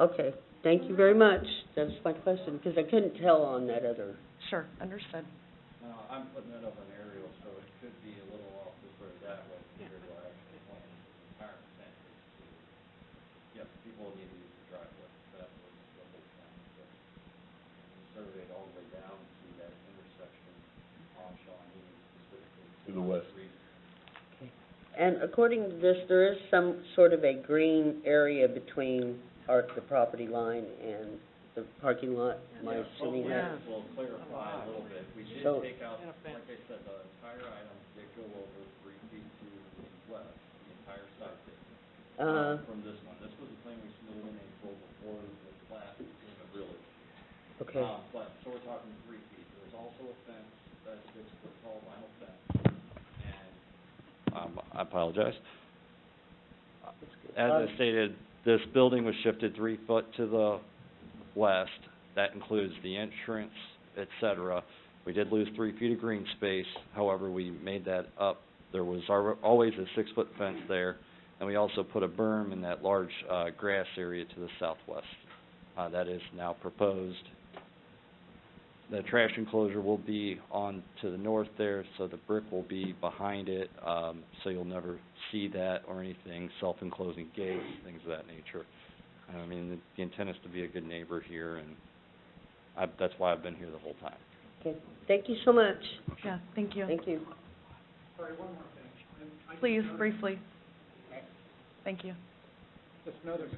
okay. Thank you very much. That's my question, because I couldn't tell on that other. Sure, understood. No, I'm putting that up on aerial, so it could be a little off this way or that way compared to our actual plan. Entire plan. Yes, people need to use the driveway, that was the whole plan. But we surveyed all the way down to that intersection on Shawnee specifically. To the west. And according to this, there is some sort of a green area between the property line and the parking lot. Am I assuming that? We'll clarify a little bit. We did So- take out, like I said, the entire item did go over 3 feet to the west, the entire side did. From this one. This was a plan we submitted in April before the plat in the village. Okay, But, so we're talking 3 feet. There's also a fence, that's 6-foot tall vinyl fence, and, I apologize. As I stated, this building was shifted 3 foot to the west. That includes the entrance, et cetera. We did lose 3 feet of green space, however, we made that up. There was always a 6-foot fence there, and we also put a berm in that large, grass area to the southwest. That is now proposed. The trash enclosure will be on to the north there, so the brick will be behind it, so you'll never see that or anything, self-enclosing gates, things of that nature. I mean, the intent is to be a good neighbor here, and that's why I've been here the whole time. okay. Thank you so much. Yeah, thank you. Thank you. Please, briefly. Thank you. Just notice,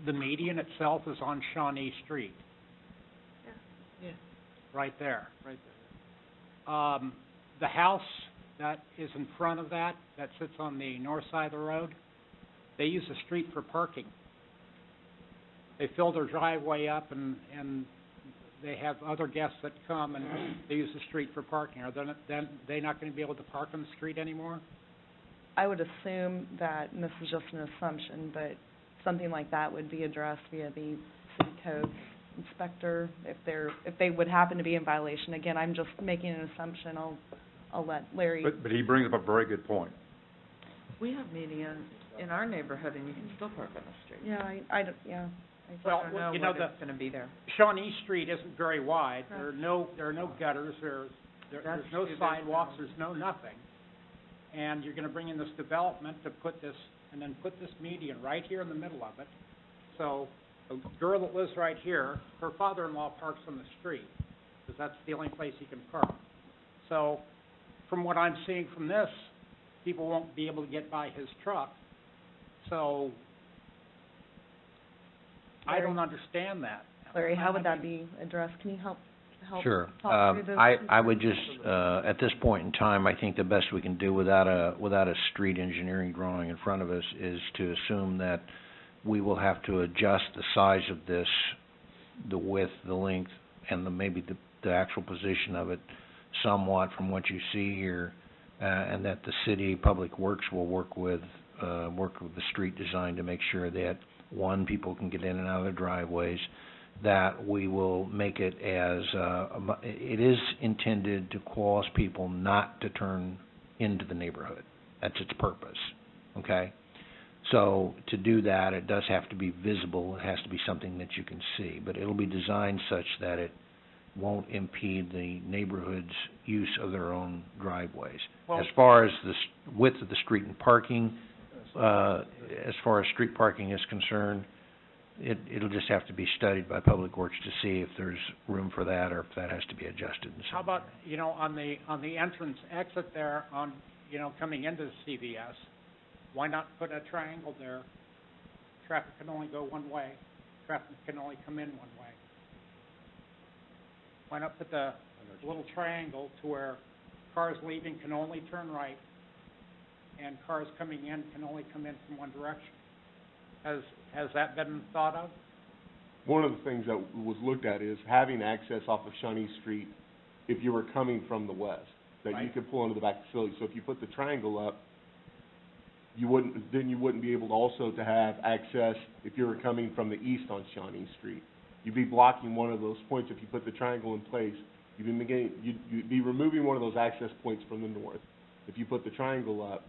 the median itself is on Shawnee Street. Yeah. Right there. Right there. The house that is in front of that sits on the north side of the road, they use the street for parking. They fill their driveway up and they have other guests that come and they use the street for parking. Are they not gonna be able to park on the street anymore? I would assume that, and this is just an assumption, but something like that would be addressed via the city codes inspector, if they would happen to be in violation. Again, I'm just making an assumption. I'll let Larry. But he brings up a very good point. We have median in our neighborhood, and you can still park on the street. Yeah, I don't Well, I don't you know know, whether it's gonna be there. Shawnee Street isn't very wide. There are no gutters, there's no true, sidewalks, there's no nothing. And you're gonna bring in this development to put this, and then put this median right here in the middle of it. So, a girl that lives right here, her father-in-law parks on the street, because that's the only place he can park. So, from what I'm seeing from this, people won't be able to get by his truck. So, I don't understand that. Larry, how would that be addressed? Can you help Sure. talk through those? I would just, at this point in time, I think the best we can do without a street engineering drawing in front of us is to assume that we will have to adjust the size of this, the width, the length, and maybe the actual position of it somewhat from what you see here, and that the city public works will work with the street design to make sure that, one, people can get in and out of their driveways, that we will make it as, it is intended to cause people not to turn into the neighborhood. That's its purpose, okay? So to do that, it does have to be visible, it has to be something that you can see, but it'll be designed such that it won't impede the neighborhood's use of their own driveways. Well, as far as the width of the street and parking, as far as street parking is concerned, it'll just have to be studied by Public Works to see if there's room for that or if that has to be adjusted in some how about, on the entrance exit there coming into CVS, why not put a triangle there? Traffic can only go one way. Traffic can only come in one way. Why not put the little triangle to where cars leaving can only turn right and cars coming in can only come in from one direction? Has that been thought of? One of the things that was looked at is having access off of Shawnee Street if you were coming from the west, that you Right. could pull into the back facility. So if you put the triangle up, you wouldn't be able to also to have access if you were coming from the east on Shawnee Street. You'd be blocking one of those points if you put the triangle in place. You'd be removing one of those access points from the north if you put the triangle up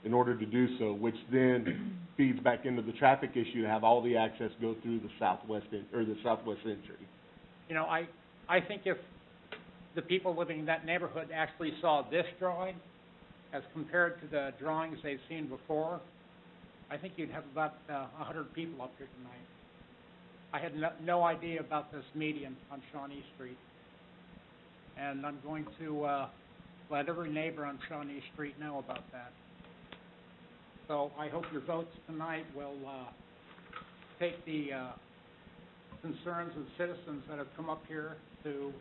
in order to do so, which then feeds back into the traffic issue to have all the access go through the southwest entry. I think if the people living in that neighborhood actually saw this drawing as compared to the drawings they've seen before, I think you'd have about 100 people up here tonight. I had no idea about this median on Shawnee Street, and I'm going to let every neighbor on Shawnee Street know about that. So I hope your votes tonight will take the concerns of citizens that have come up here to,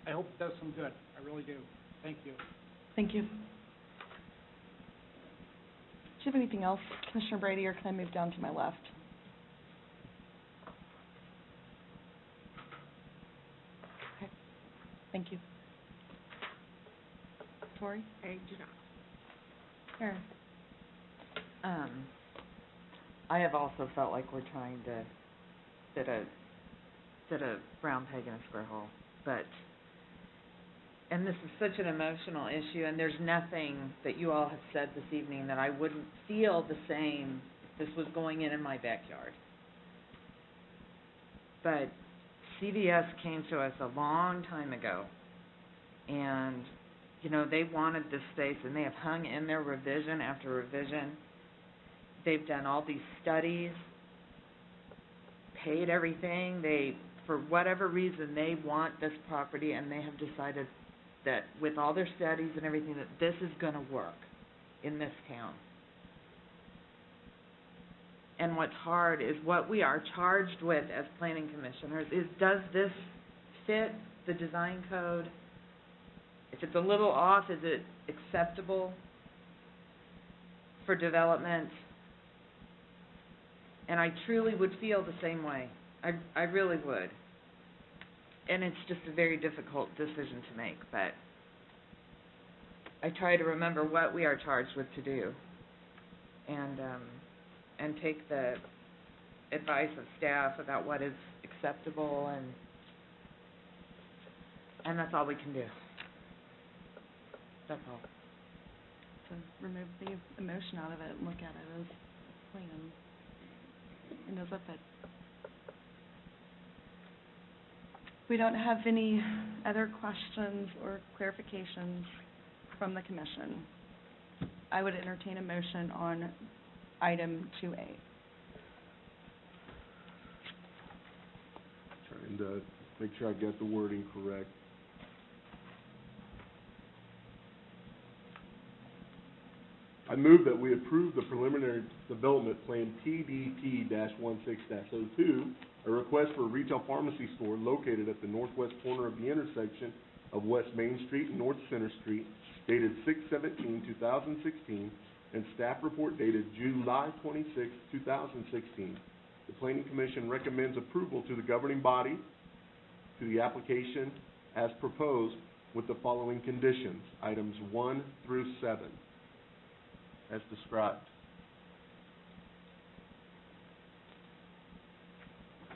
I hope it does some good. I really do. Thank you. Thank you. Do you have anything else, Commissioner Brady, or can I move down to my left? Okay. Thank you. Tori? I do not. Karen? I have also felt like we're trying to fit a round peg in a square hole, and this is such an emotional issue, and there's nothing that you all have said this evening that I wouldn't feel the same if this was going in my backyard. But CVS came to us a long time ago, and, they wanted this space, and they have hung in there revision after revision. They've done all these studies, paid everything. For whatever reason, they want this property, and they have decided that with all their studies and everything, that this is going to work in this town. And what's hard is what we are charged with as planning commissioners is, does this fit the design code? If it's a little off, is it acceptable for development? And I truly would feel the same way. I really would. And it's just a very difficult decision to make, but I try to remember what we are charged with to do, and take the advice of staff about what is acceptable, and that's all we can do. That's all. So remove the emotion out of it and look at it as a plan. And as if it. We don't have any other questions or clarifications from the commission. I would entertain a motion on item 2A. Trying to make sure I get the wording correct. I move that we approve the preliminary development plan PDP-16-02, a request for a retail pharmacy store located at the northwest corner of the intersection of West Main Street and North Center Street, dated 6/17/2016, and staff report dated July 26, 2016. The Planning Commission recommends approval to the governing body to the application as proposed with the following conditions, items 1 through 7, as described.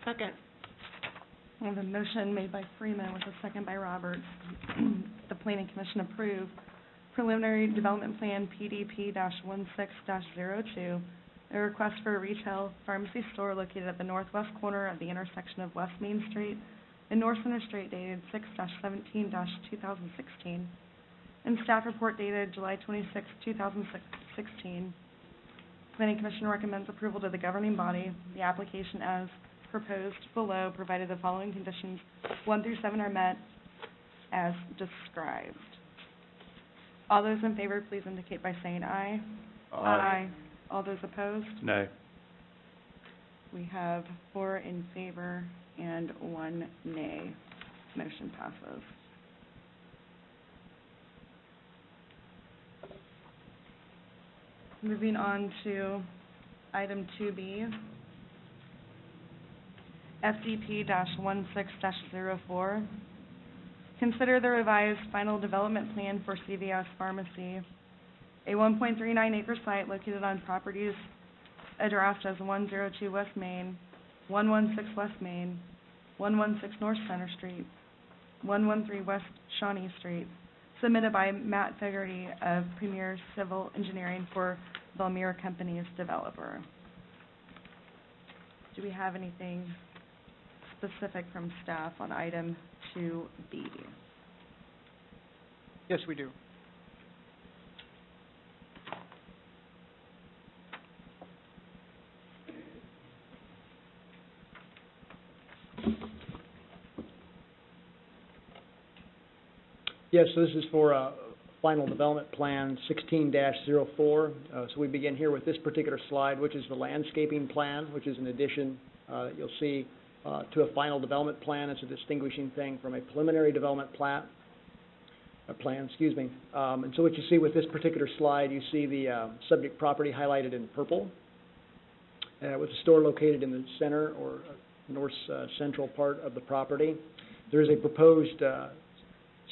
Second. I have a motion made by Freeman with a second by Roberts. The Planning Commission approve preliminary development plan PDP-16-02, a request for a retail pharmacy store located at the northwest corner of the intersection of West Main Street and North Center Street, dated 6/17/2016, and staff report dated July 26, 2016. Planning Commission recommends approval to the governing body. The application as proposed below, provided the following conditions 1 through 7 are met as described. All those in favor, please indicate by saying aye. Aye. All those opposed? Nay. We have 4 in favor and 1 nay. Motion passes. Moving on to item 2B, FDP-16-04. Consider the revised final development plan for CVS Pharmacy, a 1.39 acre site located on properties addressed as 102 West Main, 116 West Main, 116 North Center Street, 113 West Shawnee Street, submitted by Matt Fogarty of Premier Civil Engineering for Valmira Company's developer. Do we have anything specific from staff on item 2B? Yes, we do. Yes, so this is for final development plan 16-04. So we begin here with this particular slide, which is the landscaping plan, which is an addition that you'll see to a final development plan. It's a distinguishing thing from a preliminary development plan. And so what you see with this particular slide, you see the subject property highlighted in purple, with the store located in the center or north central part of the property. There is a proposed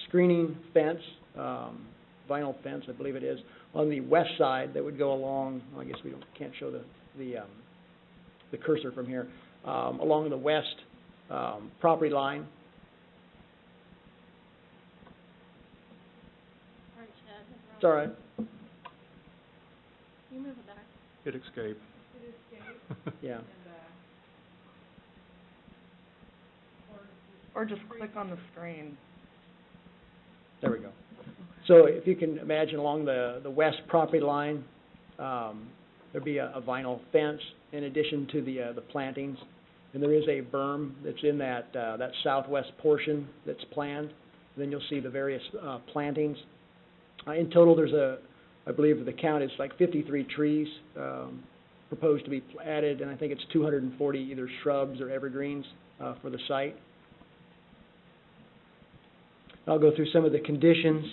screening fence, vinyl fence, I believe it is, on the west side that would go along. Well, I guess we can't show the cursor from here. Along the west property line. Sorry, Chad. It's all right. You move it back. Hit escape. Yeah. Or just click on the screen. There we go. So if you can imagine along the west property line, there'd be a vinyl fence in addition to the plantings, and there is a berm that's in that southwest portion that's planned. Then you'll see the various plantings. In total, there's I believe the count is like 53 trees proposed to be added, and I think it's 240 either shrubs or evergreens for the site. I'll go through some of the conditions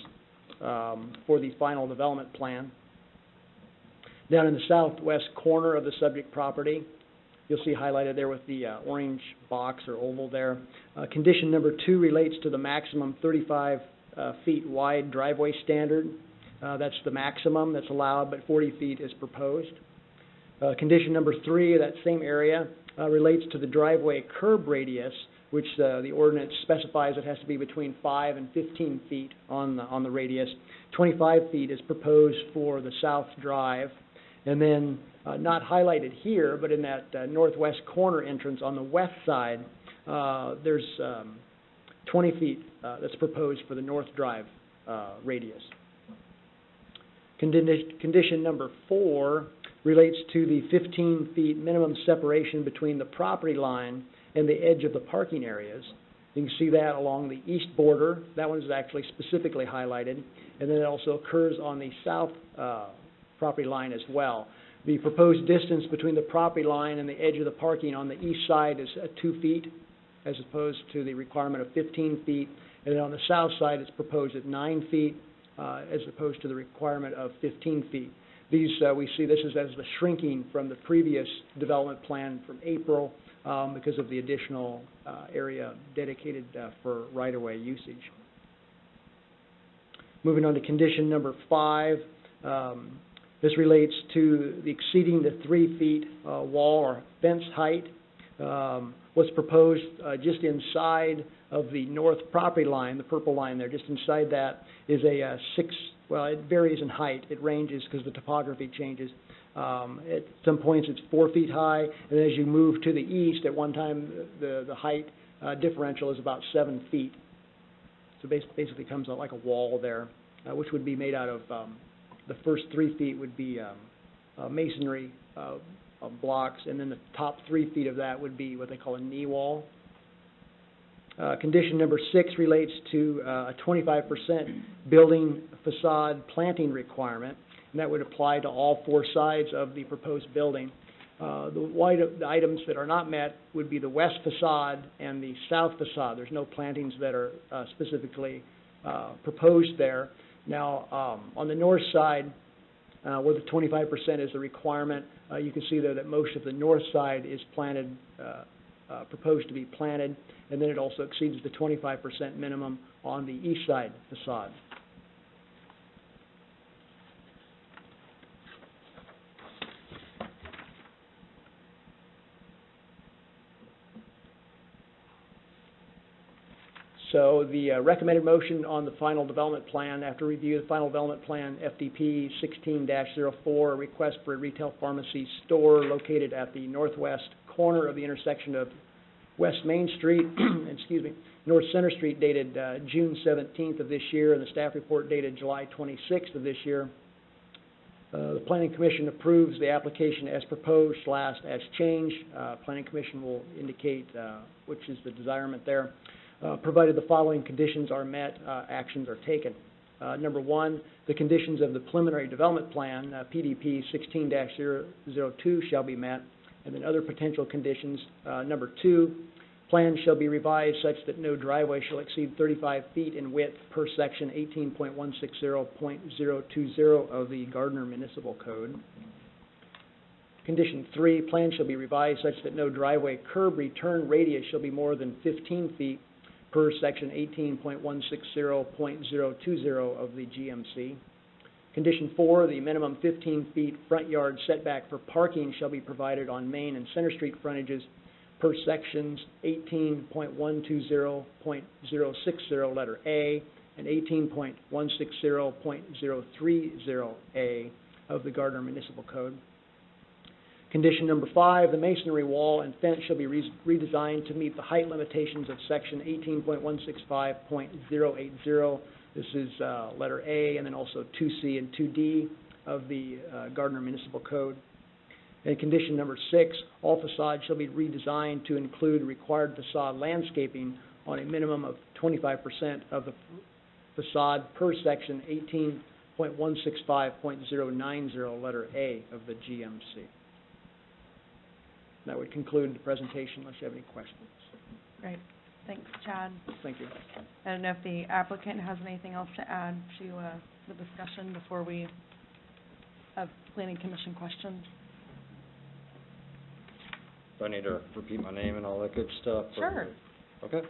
for the final development plan. Down in the southwest corner of the subject property, you'll see highlighted there with the orange box or oval there. Condition number 2 relates to the maximum 35 feet wide driveway standard. That's the maximum that's allowed, but 40 feet is proposed. Condition number 3, that same area, relates to the driveway curb radius, which the ordinance specifies it has to be between 5 and 15 feet on the radius. 25 feet is proposed for the south drive. And then, not highlighted here, but in that northwest corner entrance on the west side, there's 20 feet that's proposed for the north drive radius. Condition number 4 relates to the 15 feet minimum separation between the property line and the edge of the parking areas. You can see that along the east border. That one is actually specifically highlighted. And then it also occurs on the south property line as well. The proposed distance between the property line and the edge of the parking on the east side is 2 feet, as opposed to the requirement of 15 feet. And then on the south side, it's proposed at 9 feet, as opposed to the requirement of 15 feet. These, we see this as the shrinking from the previous development plan from April because of the additional area dedicated for right-of-way usage. Moving on to condition number 5. This relates to the exceeding the 3 feet wall or fence height. What's proposed just inside of the north property line, the purple line there, just inside that is a it varies in height. It ranges because the topography changes. At some points it's 4 feet high, and as you move to the east, at one time the height differential is about 7 feet. So basically comes out like a wall there, which would be made out of, the first 3 feet would be masonry blocks, and then the top 3 feet of that would be what they call a knee wall. Condition number 6 relates to a 25% building facade planting requirement, and that would apply to all 4 sides of the proposed building. The items that are not met would be the west facade and the south facade. There's no plantings that are specifically proposed there. Now, on the north side, where the 25% is the requirement, you can see there that most of the north side is planted, proposed to be planted, and then it also exceeds the 25% minimum on the east side facade. So the recommended motion on the final development plan, after review of the final development plan, FDP 16-04, request for a retail pharmacy store located at the northwest corner of the intersection of West Main Street, North Center Street, dated June 17th of this year, and the staff report dated July 26th of this year. The Planning Commission approves the application as proposed / as changed. Planning Commission will indicate which is the desirement there. Provided the following conditions are met, actions are taken. Number 1, the conditions of the preliminary development plan, PDP 16-002, shall be met. And then other potential conditions. Number 2, plans shall be revised such that no driveway shall exceed 35 feet in width per section 18.160.020 of the Gardner Municipal Code. Condition 3, plans shall be revised such that no driveway curb return radius shall be more than 15 feet per section 18.160.020 of the GMC. Condition 4, the minimum 15 feet front yard setback for parking shall be provided on Main and Center Street frontages per sections 18.120.060 letter A and 18.160.030A of the Gardner Municipal Code. Condition number 5, the masonry wall and fence shall be redesigned to meet the height limitations of section 18.165.080. This is letter A, and then also 2C and 2D of the Gardner Municipal Code. And condition number 6, all facades shall be redesigned to include required facade landscaping on a minimum of 25% of the facade per section 18.165.090 letter A of the GMC. That would conclude the presentation unless you have any questions. Great. Thanks, Chad. Thank you. I don't know if the applicant has anything else to add to the discussion before we have Planning Commission questions. Do I need to repeat my name and all that good stuff? Sure. Okay.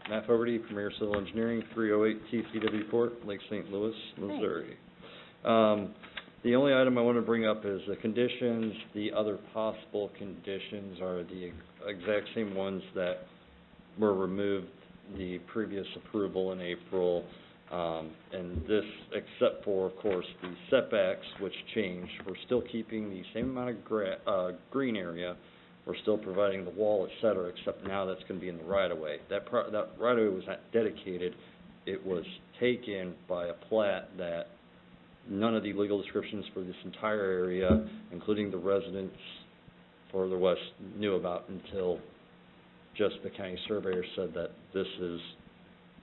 Matt Fogarty, Premier Civil Engineering, 308 TCW Court, Lake St. Louis, Missouri. The The only item I want to bring up is the conditions. The other possible conditions are the exact same ones that were removed the previous approval in April. And this, except for, of course, the setbacks, which changed. We're still keeping the same amount of green area. We're still providing the wall, et cetera, except now that's going to be in the right-of-way. That right-of-way was not dedicated. It was taken by a plat that none of the legal descriptions for this entire area, including the residents further west, knew about until just the county surveyor said that this is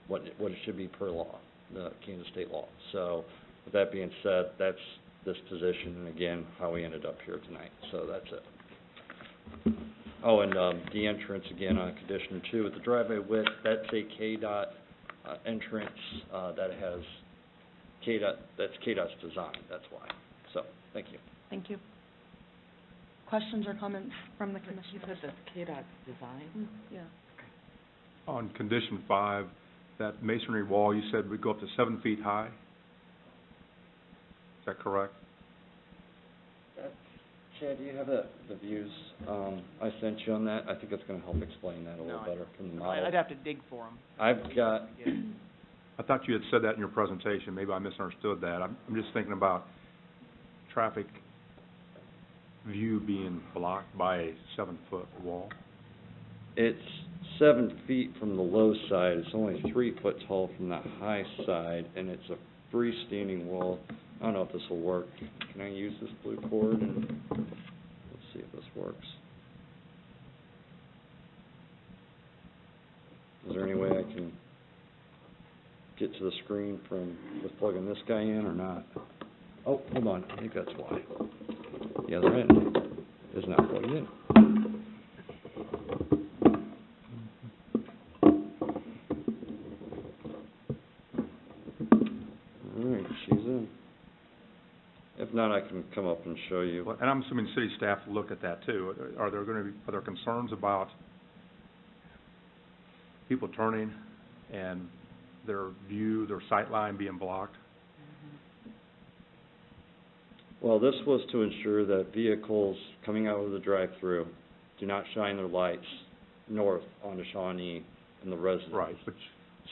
what it should be per law, the Kansas state law. So with that being said, that's this position, and again, how we ended up here tonight. So that's it. Oh, and the entrance, again, on condition 2, with the driveway width, that's a KDOT entrance that has KDOT, that's KDOT's design, that's why. So, thank you. Thank you. Questions or comments from the commission? You said that's KDOT's design? Yeah. On condition 5, that masonry wall, you said would go up to 7 feet high? Is that correct? Chad, do you have the views I sent you on that? I think that's going to help explain that a little better from the model. I'd have to dig for them. I've got, I thought you had said that in your presentation. Maybe I misunderstood that. I'm just thinking about traffic view being blocked by a 7-foot wall. it's 7 feet from the low side. It's only 3 foot tall from the high side, and it's a freestanding wall. I don't know if this will work. Can I use this blue cord? And let's see if this works. Is there any way I can get to the screen from just plugging this guy in or not? Oh, hold on. I think that's why. The other end is not plugged in. All right, she's in. If not, I can come up and show you. And I'm assuming city staff will look at that too. Are there concerns about people turning and their view, their sight line being blocked? Well, this was to ensure that vehicles coming out of the drive-through do not shine their lights north onto Shawnee and the residents. Right, but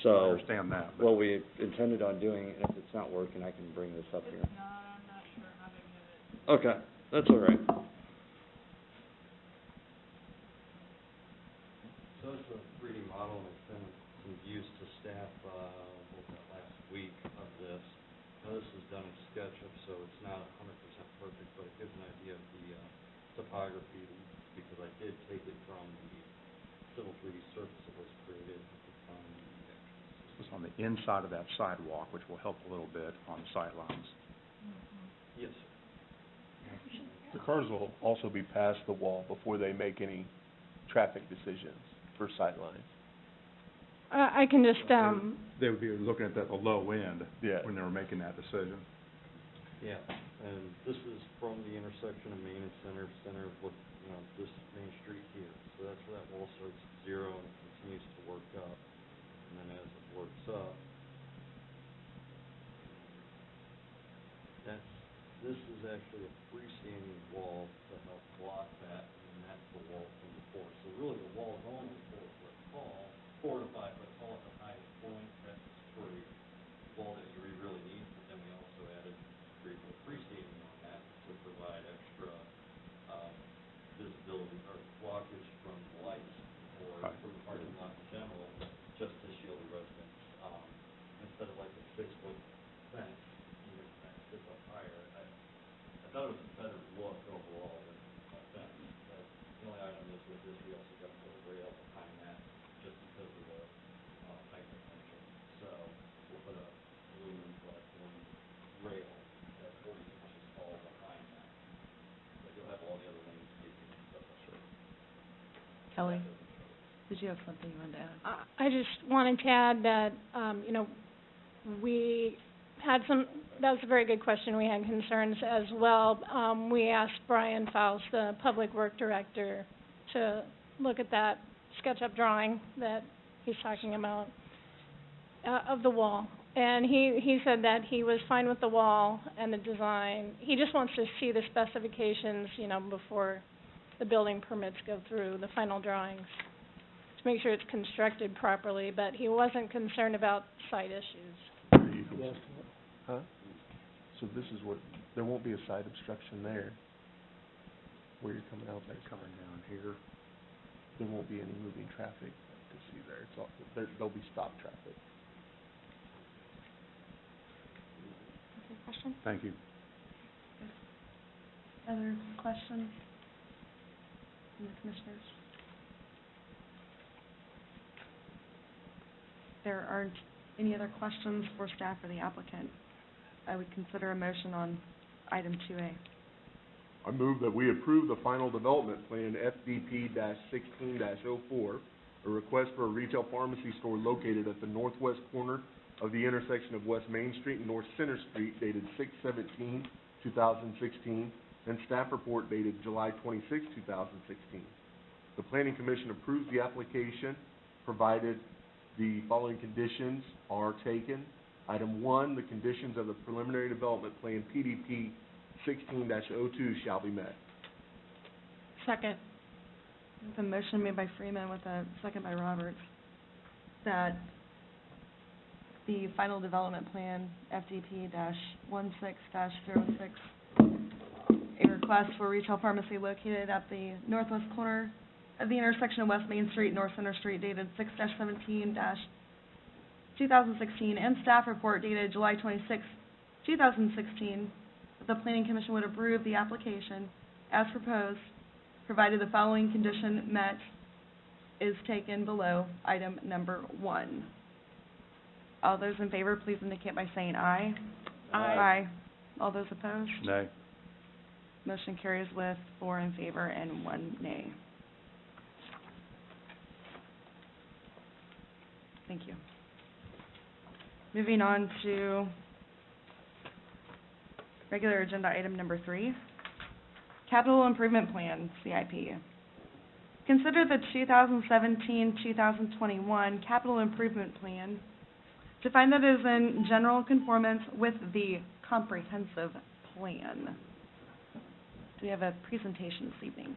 So, I understand that. But what we intended on doing, and if it's not working, I can bring this up here. I'm not sure how to get it. Okay, that's all right. So it's a 3D model, and it's been some views to staff last week of this. Now, this is done in SketchUp, so it's not 100% perfect, but it gives an idea of the topography, because I did take it from the Civil 3D surface that was created at the time. it's on the inside of that sidewalk, which will help a little bit on the sight lines. Yes, sir. The cars will also be past the wall before they make any traffic decisions for sightlines. I can just, They would be looking at that, the low end, Yeah. when they were making that decision. Yeah, and this is from the intersection of Main and Center of what, this Main Street here. So that's where that wall starts at 0 and it continues to work up. And then as it works up, this is actually a freestanding wall to help block that, and that's the wall from before. So really the wall is only 4 foot tall, 4 to 5 foot tall at the highest point. That's for a wall that you really need, but then we also added 3 foot freestanding on that to provide extra visibility or blockage from the lights or from the parking lot in general, just to shield the residents. Instead of like a 6 foot fence, even if that sits up higher, I thought it was a better look overall than a fence. The only item is with this, we also got to put a rail behind that just because of the height differential. So we'll put a aluminum platform rail that's 40 inches tall behind that. But you'll have all the other landscaping and stuff. Kelly, did you have something you wanted to add? I just wanted to add that, we had that was a very good question. We had concerns as well. We asked Brian Faust, the Public Work Director, to look at that SketchUp drawing that he's talking about of the wall. And he said that he was fine with the wall and the design. He just wants to see the specifications, you know, before the building permits go through, the final drawings, to make sure it's constructed properly, but he wasn't concerned about site issues. Yes. Huh? So this is what, there won't be a side obstruction there, where you're coming out, they're coming down here. There won't be any moving traffic to see there, it's all, there'll be stop traffic. Okay, question? Thank you. Other questions from the commissioners? There aren't any other questions for staff or the applicant. I would consider a motion on item 2A. I move that we approve the final development plan FDP-16-04, a request for a retail pharmacy store located at the northwest corner of the intersection of West Main Street and North Center Street, dated 6/17/2016, and staff report dated July 26, 2016. The Planning Commission approves the application, provided the following conditions are taken. Item 1, the conditions of the preliminary development plan PDP 16-02 shall be met. Second. There's a motion made by Freeman with a second by Roberts that the final development plan, FDP-16-06, a request for retail pharmacy located at the northwest corner of the intersection of West Main Street, North Center Street, dated 6/17/2016, and staff report dated July 26, 2016, that the Planning Commission would approve the application as proposed, provided the following condition met is taken below item number 1. All those in favor, please indicate by saying aye. Aye. All those opposed? Nay. Motion carries with 4 in favor and 1 nay. Thank you. Moving on to regular agenda item number 3, Capital Improvement Plan, CIP. Consider the 2017-2021 Capital Improvement Plan to find that it is in general conformance with the comprehensive plan. We have a presentation this evening.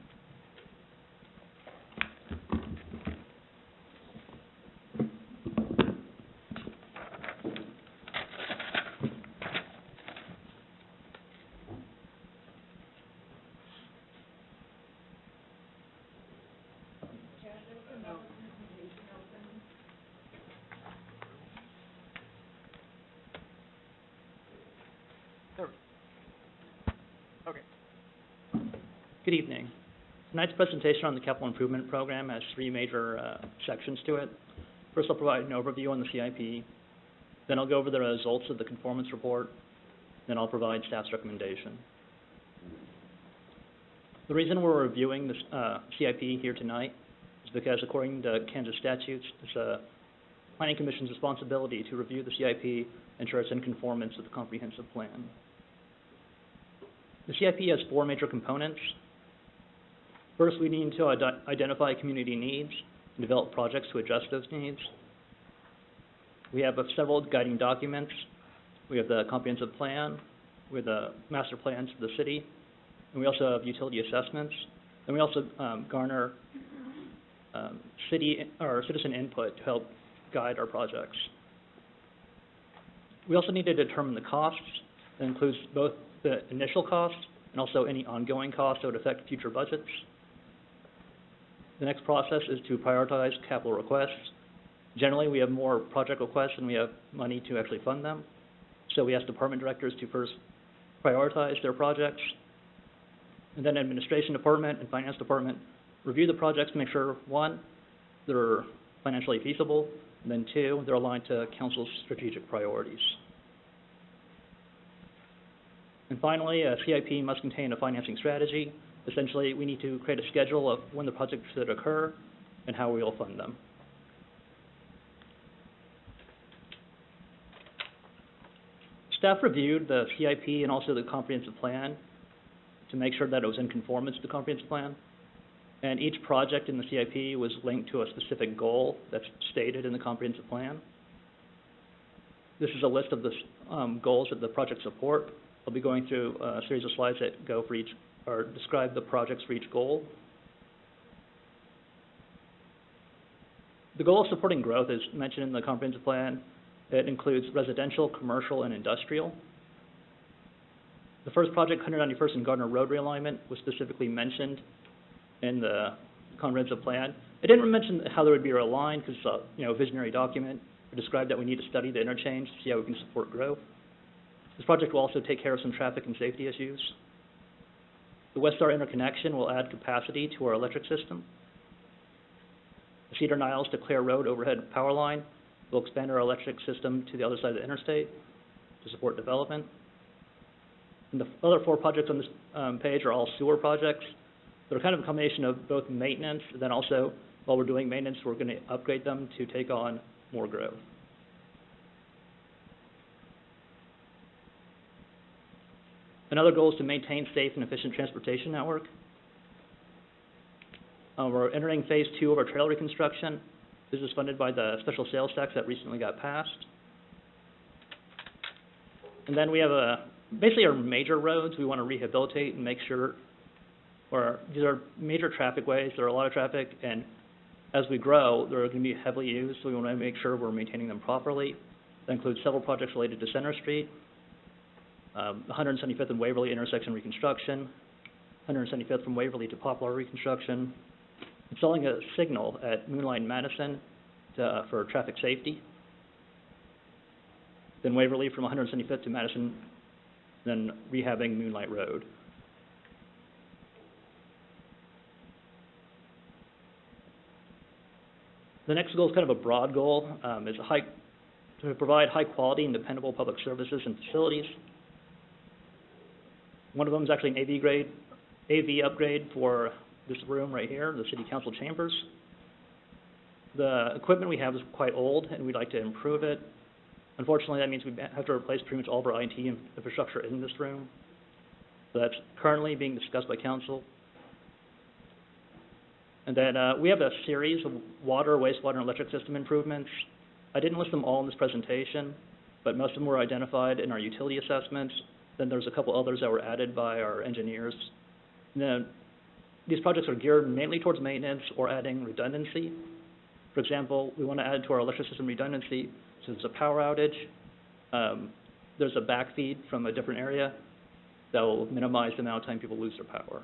Good evening. Tonight's presentation on the Capital Improvement Program has 3 major sections to it. First, I'll provide an overview on the CIP. Then I'll go over the results of the conformance report. Then I'll provide staff's recommendation. The reason we're reviewing this CIP here tonight is because, according to Kansas statutes, it's the Planning Commission's responsibility to review the CIP and ensure it's in conformance with the comprehensive plan. The CIP has 4 major components. First, we need to identify community needs and develop projects to address those needs. We have several guiding documents. We have the comprehensive plan, we have the master plans for the city, and we also have utility assessments. And we also garner city or citizen input to help guide our projects. We also need to determine the costs. That includes both the initial cost and also any ongoing costs that would affect future budgets. The next process is to prioritize capital requests. Generally, we have more project requests than we have money to actually fund them. So we ask department directors to first prioritize their projects. And then administration department and finance department review the projects to make sure, 1, they're financially feasible, and then 2, they're aligned to council's strategic priorities. And finally, a CIP must contain a financing strategy. Essentially, we need to create a schedule of when the projects should occur and how we will fund them. Staff reviewed the CIP and also the comprehensive plan to make sure that it was in conformance to the comprehensive plan. And each project in the CIP was linked to a specific goal that's stated in the comprehensive plan. This is a list of the goals that the project support. I'll be going through a series of slides that go for each, or describe the projects for each goal. The goal of supporting growth is mentioned in the comprehensive plan. It includes residential, commercial, and industrial. The first project, 191st and Gardner Road realignment, was specifically mentioned in the comprehensive plan. It didn't mention how they would be realigned because it's a visionary document. It described that we need to study the interchange to see how we can support growth. This project will also take care of some traffic and safety issues. The West Star interconnection will add capacity to our electric system. The Cedar Niles to Clare Road overhead power line will expand our electric system to the other side of the interstate to support development. And the other 4 projects on this page are all sewer projects. They're kind of a combination of both maintenance, and then also, while we're doing maintenance, we're going to upgrade them to take on more growth. Another goal is to maintain safe and efficient transportation network. We're entering phase 2 of our trail reconstruction. This is funded by the special sales tax that recently got passed. And then we have basically our major roads we want to rehabilitate and make sure, these are major traffic ways, there are a lot of traffic, and as we grow, they're going to be heavily used, so we want to make sure we're maintaining them properly. That includes several projects related to Center Street, 175th and Waverly intersection reconstruction, 175th from Waverly to Poplar reconstruction, installing a signal at Moonlight and Madison for traffic safety, then Waverly from 175th to Madison, then rehabbing Moonlight Road. The next goal is kind of a broad goal, is to provide high quality and dependable public services and facilities. One of them is actually an AV upgrade for this room right here, the City Council chambers. The equipment we have is quite old, and we'd like to improve it. Unfortunately, that means we have to replace pretty much all of our IT infrastructure in this room. So that's currently being discussed by council. And then we have a series of water, wastewater, and electric system improvements. I didn't list them all in this presentation, but most of them were identified in our utility assessments. Then there's a couple others that were added by our engineers. And then these projects are geared mainly towards maintenance or adding redundancy. For example, we want to add to our electric system redundancy. So there's a power outage. There's a backfeed from a different area that will minimize the amount of time people lose their power.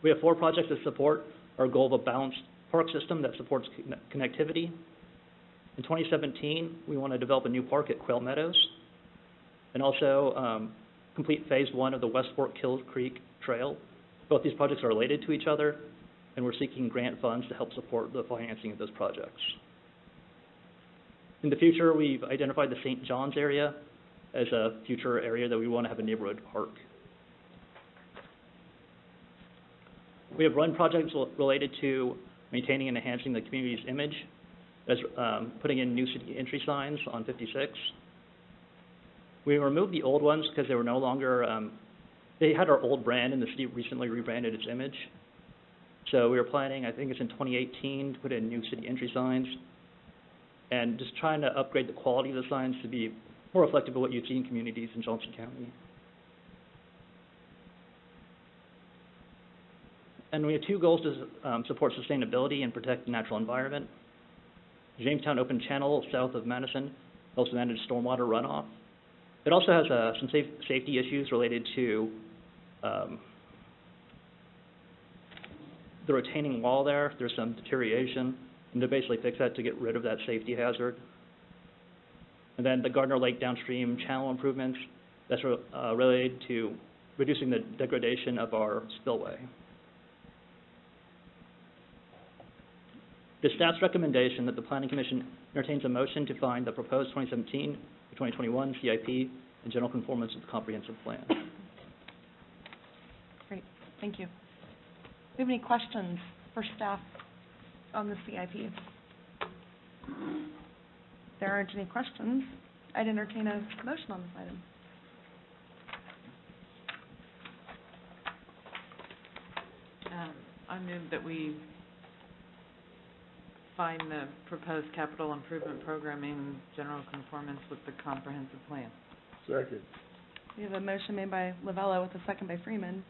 We have 4 projects that support our goal of a balanced park system that supports connectivity. In 2017, we want to develop a new park at Quail Meadows and also complete phase 1 of the West Fork Kill Creek Trail. Both these projects are related to each other, and we're seeking grant funds to help support the financing of those projects. In the future, we've identified the St. John's area as a future area that we want to have a neighborhood park. We have run projects related to maintaining and enhancing the community's image, as putting in new city entry signs on 56. We removed the old ones because they were no longer, they had our old brand, and the city recently rebranded its image. So we were planning, I think it's in 2018, to put in new city entry signs, and just trying to upgrade the quality of the signs to be more reflective of what you'd see in communities in Johnson County. And we have 2 goals to support sustainability and protect the natural environment. Jamestown Open Channel, south of Madison, helps manage stormwater runoff. It also has some safety issues related to the retaining wall there. There's some deterioration, and to basically fix that to get rid of that safety hazard. And then the Gardner Lake downstream channel improvements, that's related to reducing the degradation of our spillway. The staff's recommendation that the Planning Commission entertains a motion to find the proposed 2017 to 2021 CIP in general conformance with the comprehensive plan. Great, thank you. Do we have any questions for staff on the CIP? If there aren't any questions, I'd entertain a motion on this item. I move that we find the proposed capital improvement program in general conformance with the comprehensive plan. Second. We have a motion made by Lavella with a second by Freeman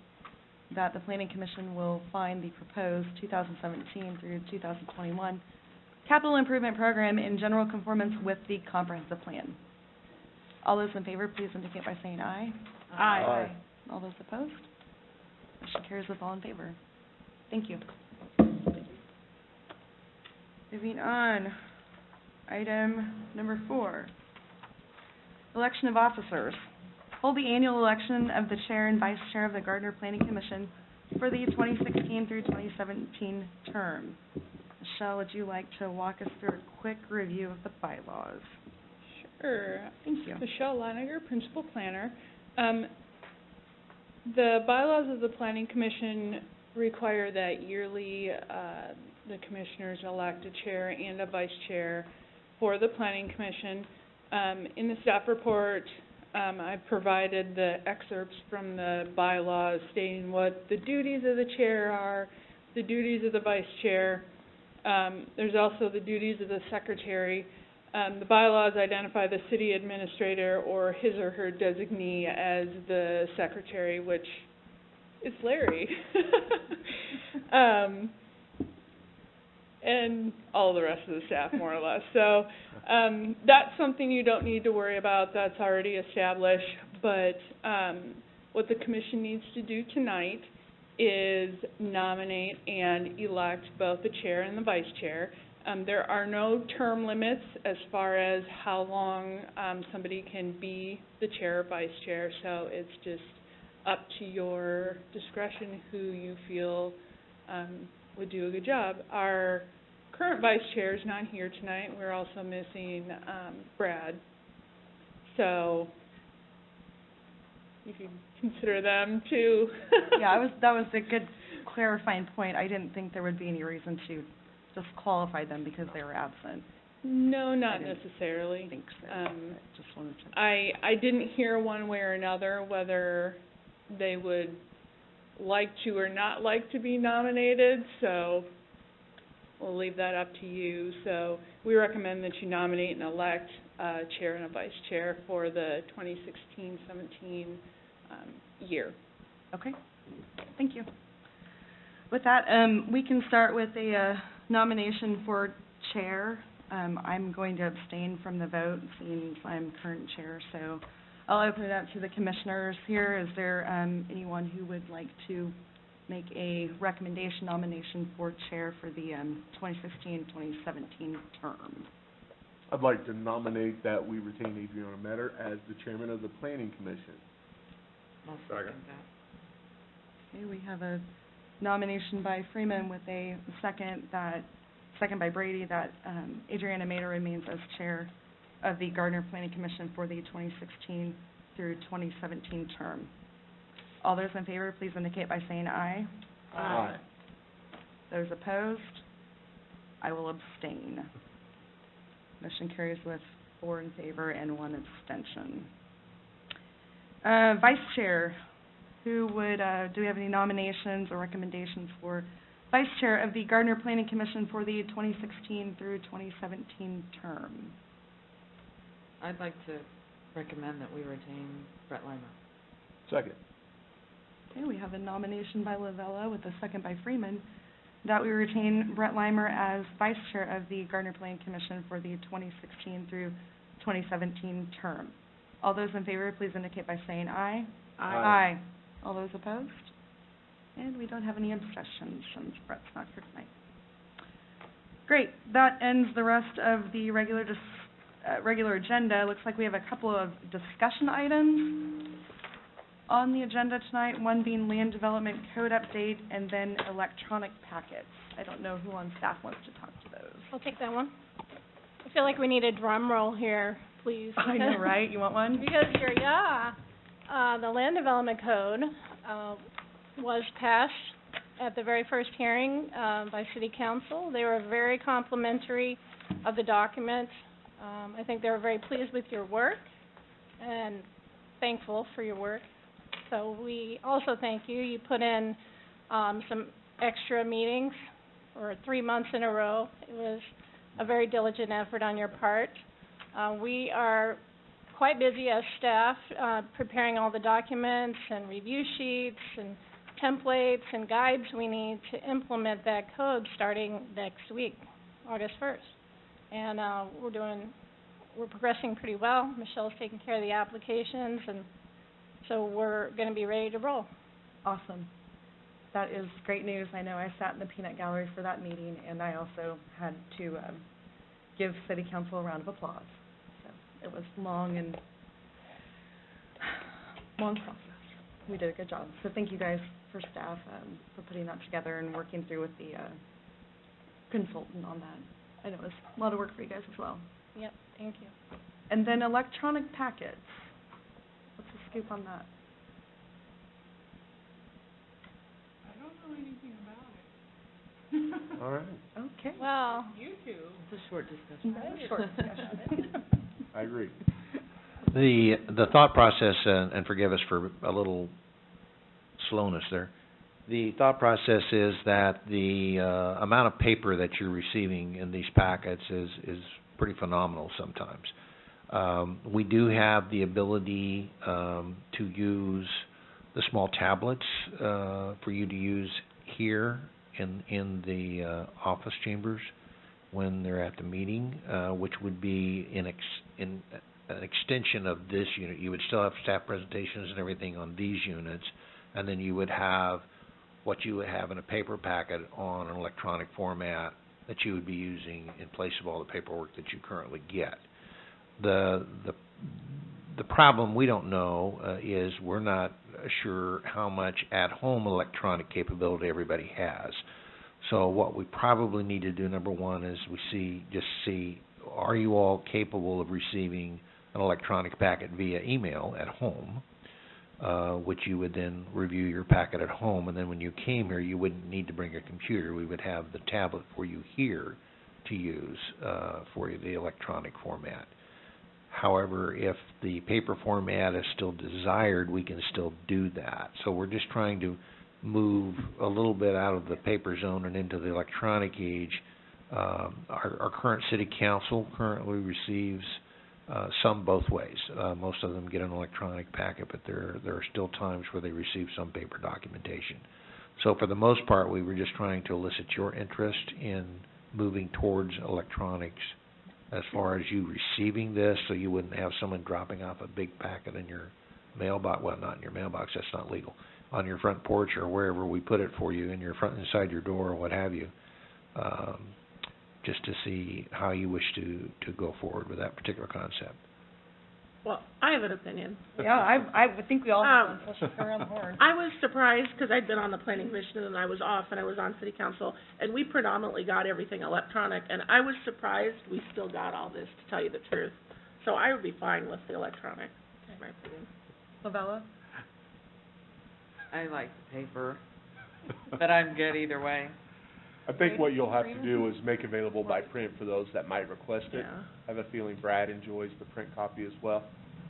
that the Planning Commission will find the proposed 2017 through 2021 capital improvement program in general conformance with the comprehensive plan. All those in favor, please indicate by saying aye. Aye. All those opposed? Motion carries with all in favor. Thank you. Moving on, item number 4, election of officers. Hold the annual election of the chair and vice chair of the Gardner Planning Commission for the 2016 through 2017 term. Michelle, would you like to walk us through a quick review of the bylaws? Sure. Thank you. Michelle Leiniger, Principal Planner. The bylaws of the Planning Commission require that yearly the commissioners elect a chair and a vice chair for the Planning Commission. In the staff report, I've provided the excerpts from the bylaws stating what the duties of the chair are, the duties of the vice chair. There's also the duties of the secretary. The bylaws identify the city administrator or his or her designee as the secretary, which is Larry. And all the rest of the staff, more or less. So that's something you don't need to worry about. That's already established. But what the commission needs to do tonight is nominate and elect both the chair and the vice chair. There are no term limits as far as how long somebody can be the chair or vice chair, so it's just up to your discretion who you feel would do a good job. Our current vice chair is not here tonight. We're also missing Brad. So you can consider them too. Yeah, that was a good clarifying point. I didn't think there would be any reason to disqualify them because they were absent. No, not necessarily. I think so. Just wanted to. I didn't hear one way or another whether they would like to or not like to be nominated, so we'll leave that up to you. So we recommend that you nominate and elect a chair and a vice chair for the 2016-17 year. Okay, thank you. With that, we can start with a nomination for chair. I'm going to abstain from the vote since I'm current chair, so I'll open it up to the commissioners here. Is there anyone who would like to make a recommendation nomination for chair for the 2016-2017 term? I'd like to nominate that we retain Adriana Metter as the chairman of the Planning Commission. I'll second that. Okay, we have a nomination by Freeman with a second by Brady that Adriana Mader remains as chair of the Gardner Planning Commission for the 2016 through 2017 term. All those in favor, please indicate by saying aye. Aye. Those opposed, I will abstain. Motion carries with 4 in favor and 1 abstention. Vice chair, who would, do we have any nominations or recommendations for vice chair of the Gardner Planning Commission for the 2016 through 2017 term? I'd like to recommend that we retain Brett Leimer. Second. Okay, we have a nomination by Lavella with a second by Freeman that we retain Brett Leimer as vice chair of the Gardner Planning Commission for the 2016 through 2017 term. All those in favor, please indicate by saying aye. Aye. All those opposed? And we don't have any abstentions since Brett's not here tonight. Great, that ends the rest of the regular agenda. Looks like we have a couple of discussion items on the agenda tonight, one being land development code update and then electronic packets. I don't know who on staff wants to talk to those. I'll take that one. I feel like we need a drum roll here, please. I know, right? You want one? Because the land development code was passed at the very first hearing by City Council. They were very complimentary of the document. I think they were very pleased with your work and thankful for your work. So we also thank you. You put in some extra meetings for 3 months in a row. It was a very diligent effort on your part. We are quite busy as staff, preparing all the documents and review sheets and templates and guides we need to implement that code starting next week, August 1st. And we're progressing pretty well. Michelle's taking care of the applications, and so we're going to be ready to roll. Awesome. That is great news. I know I sat in the peanut gallery for that meeting, and I also had to give City Council a round of applause. So it was long process. We did a good job. So thank you guys for staff for putting that together and working through with the consultant on that. I know it was a lot of work for you guys as well. Yep, thank you. And then electronic packets. What's the scoop on that? I don't know anything about it. All right. Okay. Well, YouTube. It's a short discussion. Short discussion. I agree. The thought process, and forgive us for a little slowness there, the thought process is that the amount of paper that you're receiving in these packets is pretty phenomenal sometimes. We do have the ability to use the small tablets for you to use here in the office chambers when they're at the meeting, which would be an extension of this unit. You would still have staff presentations and everything on these units, and then you would have what you would have in a paper packet on an electronic format that you would be using in place of all the paperwork that you currently get. The problem we don't know is we're not sure how much at-home electronic capability everybody has. So what we probably need to do, number one, is see are you all capable of receiving an electronic packet via email at home, which you would then review your packet at home, and then when you came here, you wouldn't need to bring a computer. We would have the tablet for you here to use for the electronic format. However, if the paper format is still desired, we can still do that. So we're just trying to move a little bit out of the paper zone and into the electronic age. Our current city council currently receives some both ways. Most of them get an electronic packet, but there are still times where they receive some paper documentation. So for the most part, we were just trying to elicit your interest in moving towards electronics as far as you receiving this, so you wouldn't have someone dropping off a big packet in your mailbox. Well, not in your mailbox, that's not legal. On your front porch or wherever we put it for you, in your front, inside your door or what have you, just to see how you wish to go forward with that particular concept. Well, I have an opinion. Yeah, I would think we all have one, so she's around the horn. I was surprised because I'd been on the planning commission and I was off and I was on city council, and we predominantly got everything electronic, and I was surprised we still got all this, to tell you the truth. So I would be fine with the electronic, in my opinion. Lavella? I like the paper, but I'm good either way. I think what you'll have to do is make available by print for those that might request it. Yeah. I have a feeling Brad enjoys the print copy as well.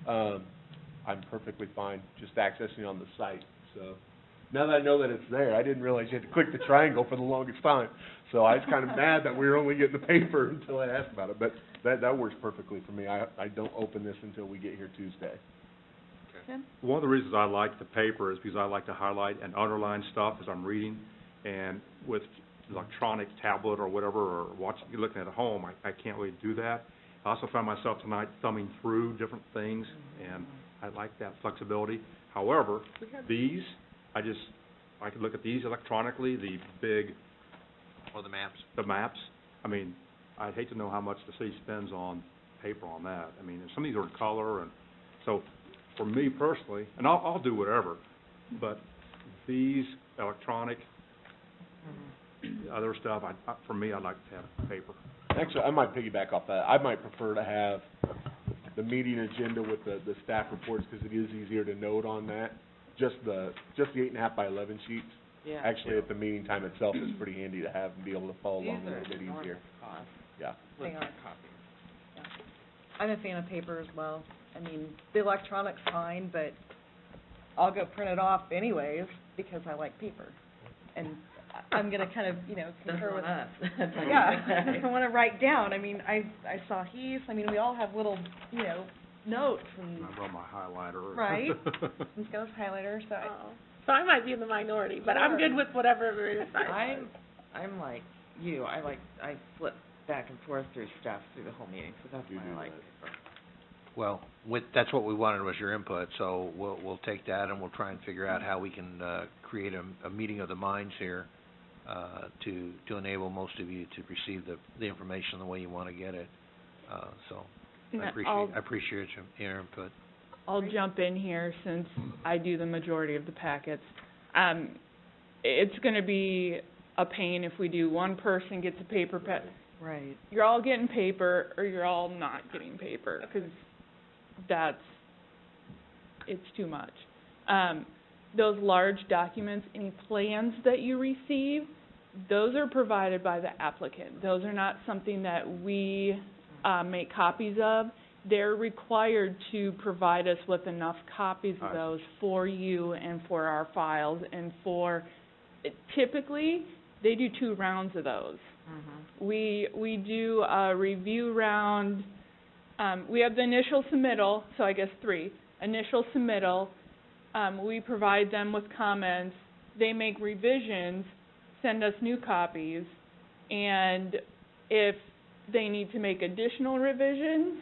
I'm perfectly fine just accessing on the site, so. Now that I know that it's there, I didn't realize you had to click the triangle for the longest time. So I was kind of mad that we were only getting the paper until I asked about it, but that works perfectly for me. I don't open this until we get here Tuesday. Tim? One of the reasons I like the paper is because I like to highlight and underline stuff as I'm reading, and with electronic tablet or whatever, or looking at home, I can't really do that. I also found myself tonight thumbing through different things, and I like that flexibility. However, these, I could look at these electronically, the big... Or the maps. The maps. I mean, I'd hate to know how much the city spends on paper on that. I mean, some of these are in color, and so for me personally, and I'll do whatever, but these electronic, other stuff, for me, I'd like to have paper. Actually, I might piggyback off that. I might prefer to have the meeting agenda with the staff reports, because it is easier to note on that. Just the 8.5 by 11 sheets. Yeah. Actually, at the meeting time itself is pretty handy to have and be able to follow along a These are little bit enormous easier. cost. Yeah. They With are. copies. Yeah. I'm a fan of paper as well. I mean, the electronic's fine, but I'll go print it off anyways because I like paper. And I'm gonna kind of, concur with. That's not us. That's not Yeah, us. I wanna write down, I saw Heath, we all have little, notes and, I brought my highlighter. Right. and goes highlighter, so I. Oh. So I might be in the minority, but I'm good with whatever everybody decides. I'm like you, I flip back and forth through stuff through the whole meeting, so that's why I like paper. Well, that's what we wanted was your input, so we'll take that and we'll try and figure out how we can, create a meeting of the minds here, to enable most of you to receive the information the way you want to get it. So, I appreciate your input. I'll jump in here since I do the majority of the packets. It's gonna be a pain if we do one person gets a paper Right. You're all getting paper or you're all not getting paper, 'cause it's too much. Those large documents, any plans that you receive, those are provided by the applicant. Those are not something that we, make copies of. They're required to provide us with enough copies of those for you and for our files and typically, they do 2 rounds of those. Mm-hmm. We do a review round, we have the initial submittal, so I guess 3. Initial submittal, we provide them with comments, they make revisions, send us new copies, and if they need to make additional revisions,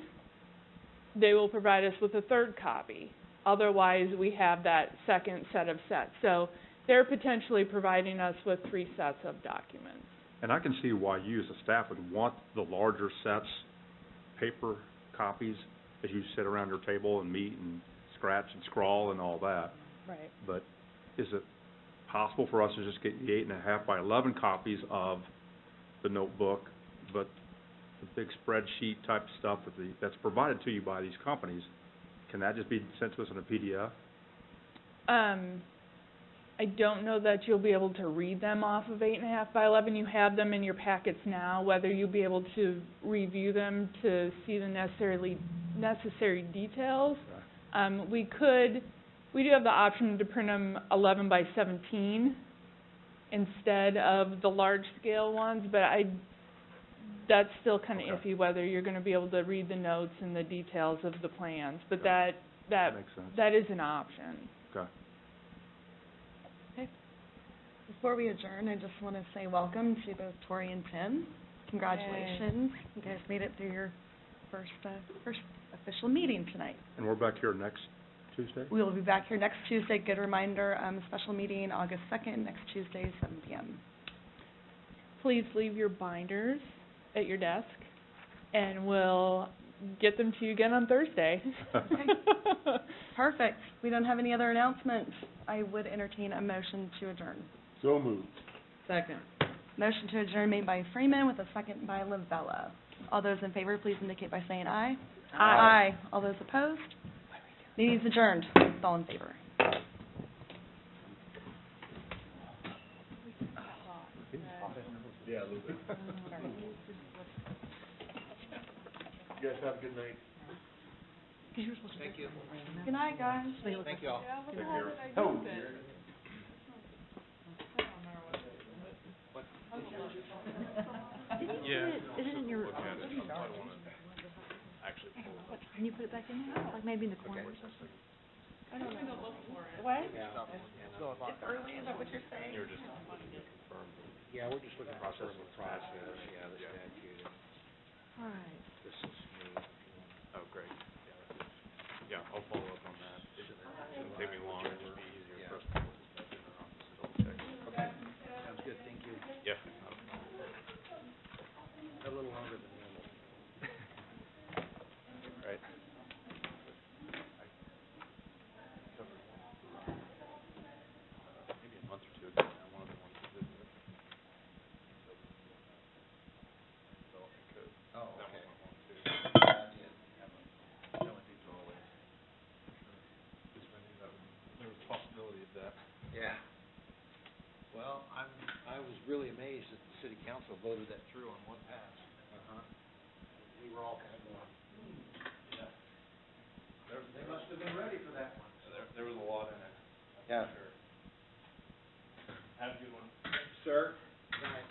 they will provide us with a 3rd copy. Otherwise, we have that second set of sets. So they're potentially providing us with 3 sets of documents. And I can see why you as a staff would want the larger sets, paper copies, as you sit around your table and meet and scratch and scrawl and all that. Right. But is it possible for us to just get the 8.5 by 11 copies of the notebook, but the big spreadsheet type stuff that's provided to you by these companies, can that just be sent to us in a PDF? I don't know that you'll be able to read them off of 8.5 by 11. You have them in your packets now. Whether you'll be able to review them to see the necessary details. We do have the option to print them 11 by 17 instead of the large scale ones, but that's still kind of iffy whether you're going to be able to read the notes and the details of the plans. But that makes sense. that is an option. Okay. Before we adjourn, I just want to say welcome to both Tori and Tim. Congratulations. You guys made it through your first official meeting tonight. And we're back here next Tuesday? We will be back here next Tuesday. Good reminder, special meeting August 2nd, next Tuesday, 7 p.m. Please leave your binders at your desk, and we'll get them to you again on Thursday. Okay. Perfect. We don't have any other announcements. I would entertain a motion to adjourn. So moved. Second. Motion to adjourn made by Freeman with a second by Lavella. All those in favor, please indicate by saying aye. Aye. All those opposed? Meeting's adjourned. All in favor. Yeah, a little bit. You guys have a good night. Thank you. Good night, guys. Thank you all. Oh. Is it in your? Can you put it back in there? Like maybe in the corner or something? I don't know. What? It's early, is that what you're saying? Yeah, we're just looking at the process, the statute. All right. This is me. Oh, great. Yeah, I'll follow up on that. It shouldn't take me long, it'll just be easier for us to put this back in our office to double check. Okay, sounds good, thank you. Yeah. A little longer than normal. Right. Maybe a month or two ago now, one of the ones that did the development code. Oh, That okay. one went long too. Just when I knew that there was a possibility of that. Yeah. Well, I was really amazed that the city council voted that through on one pass. We were all kind of going, Yeah. they must have been ready for that one. There was a lot in it. Yeah. Sure. Have a good one. Sir? Night.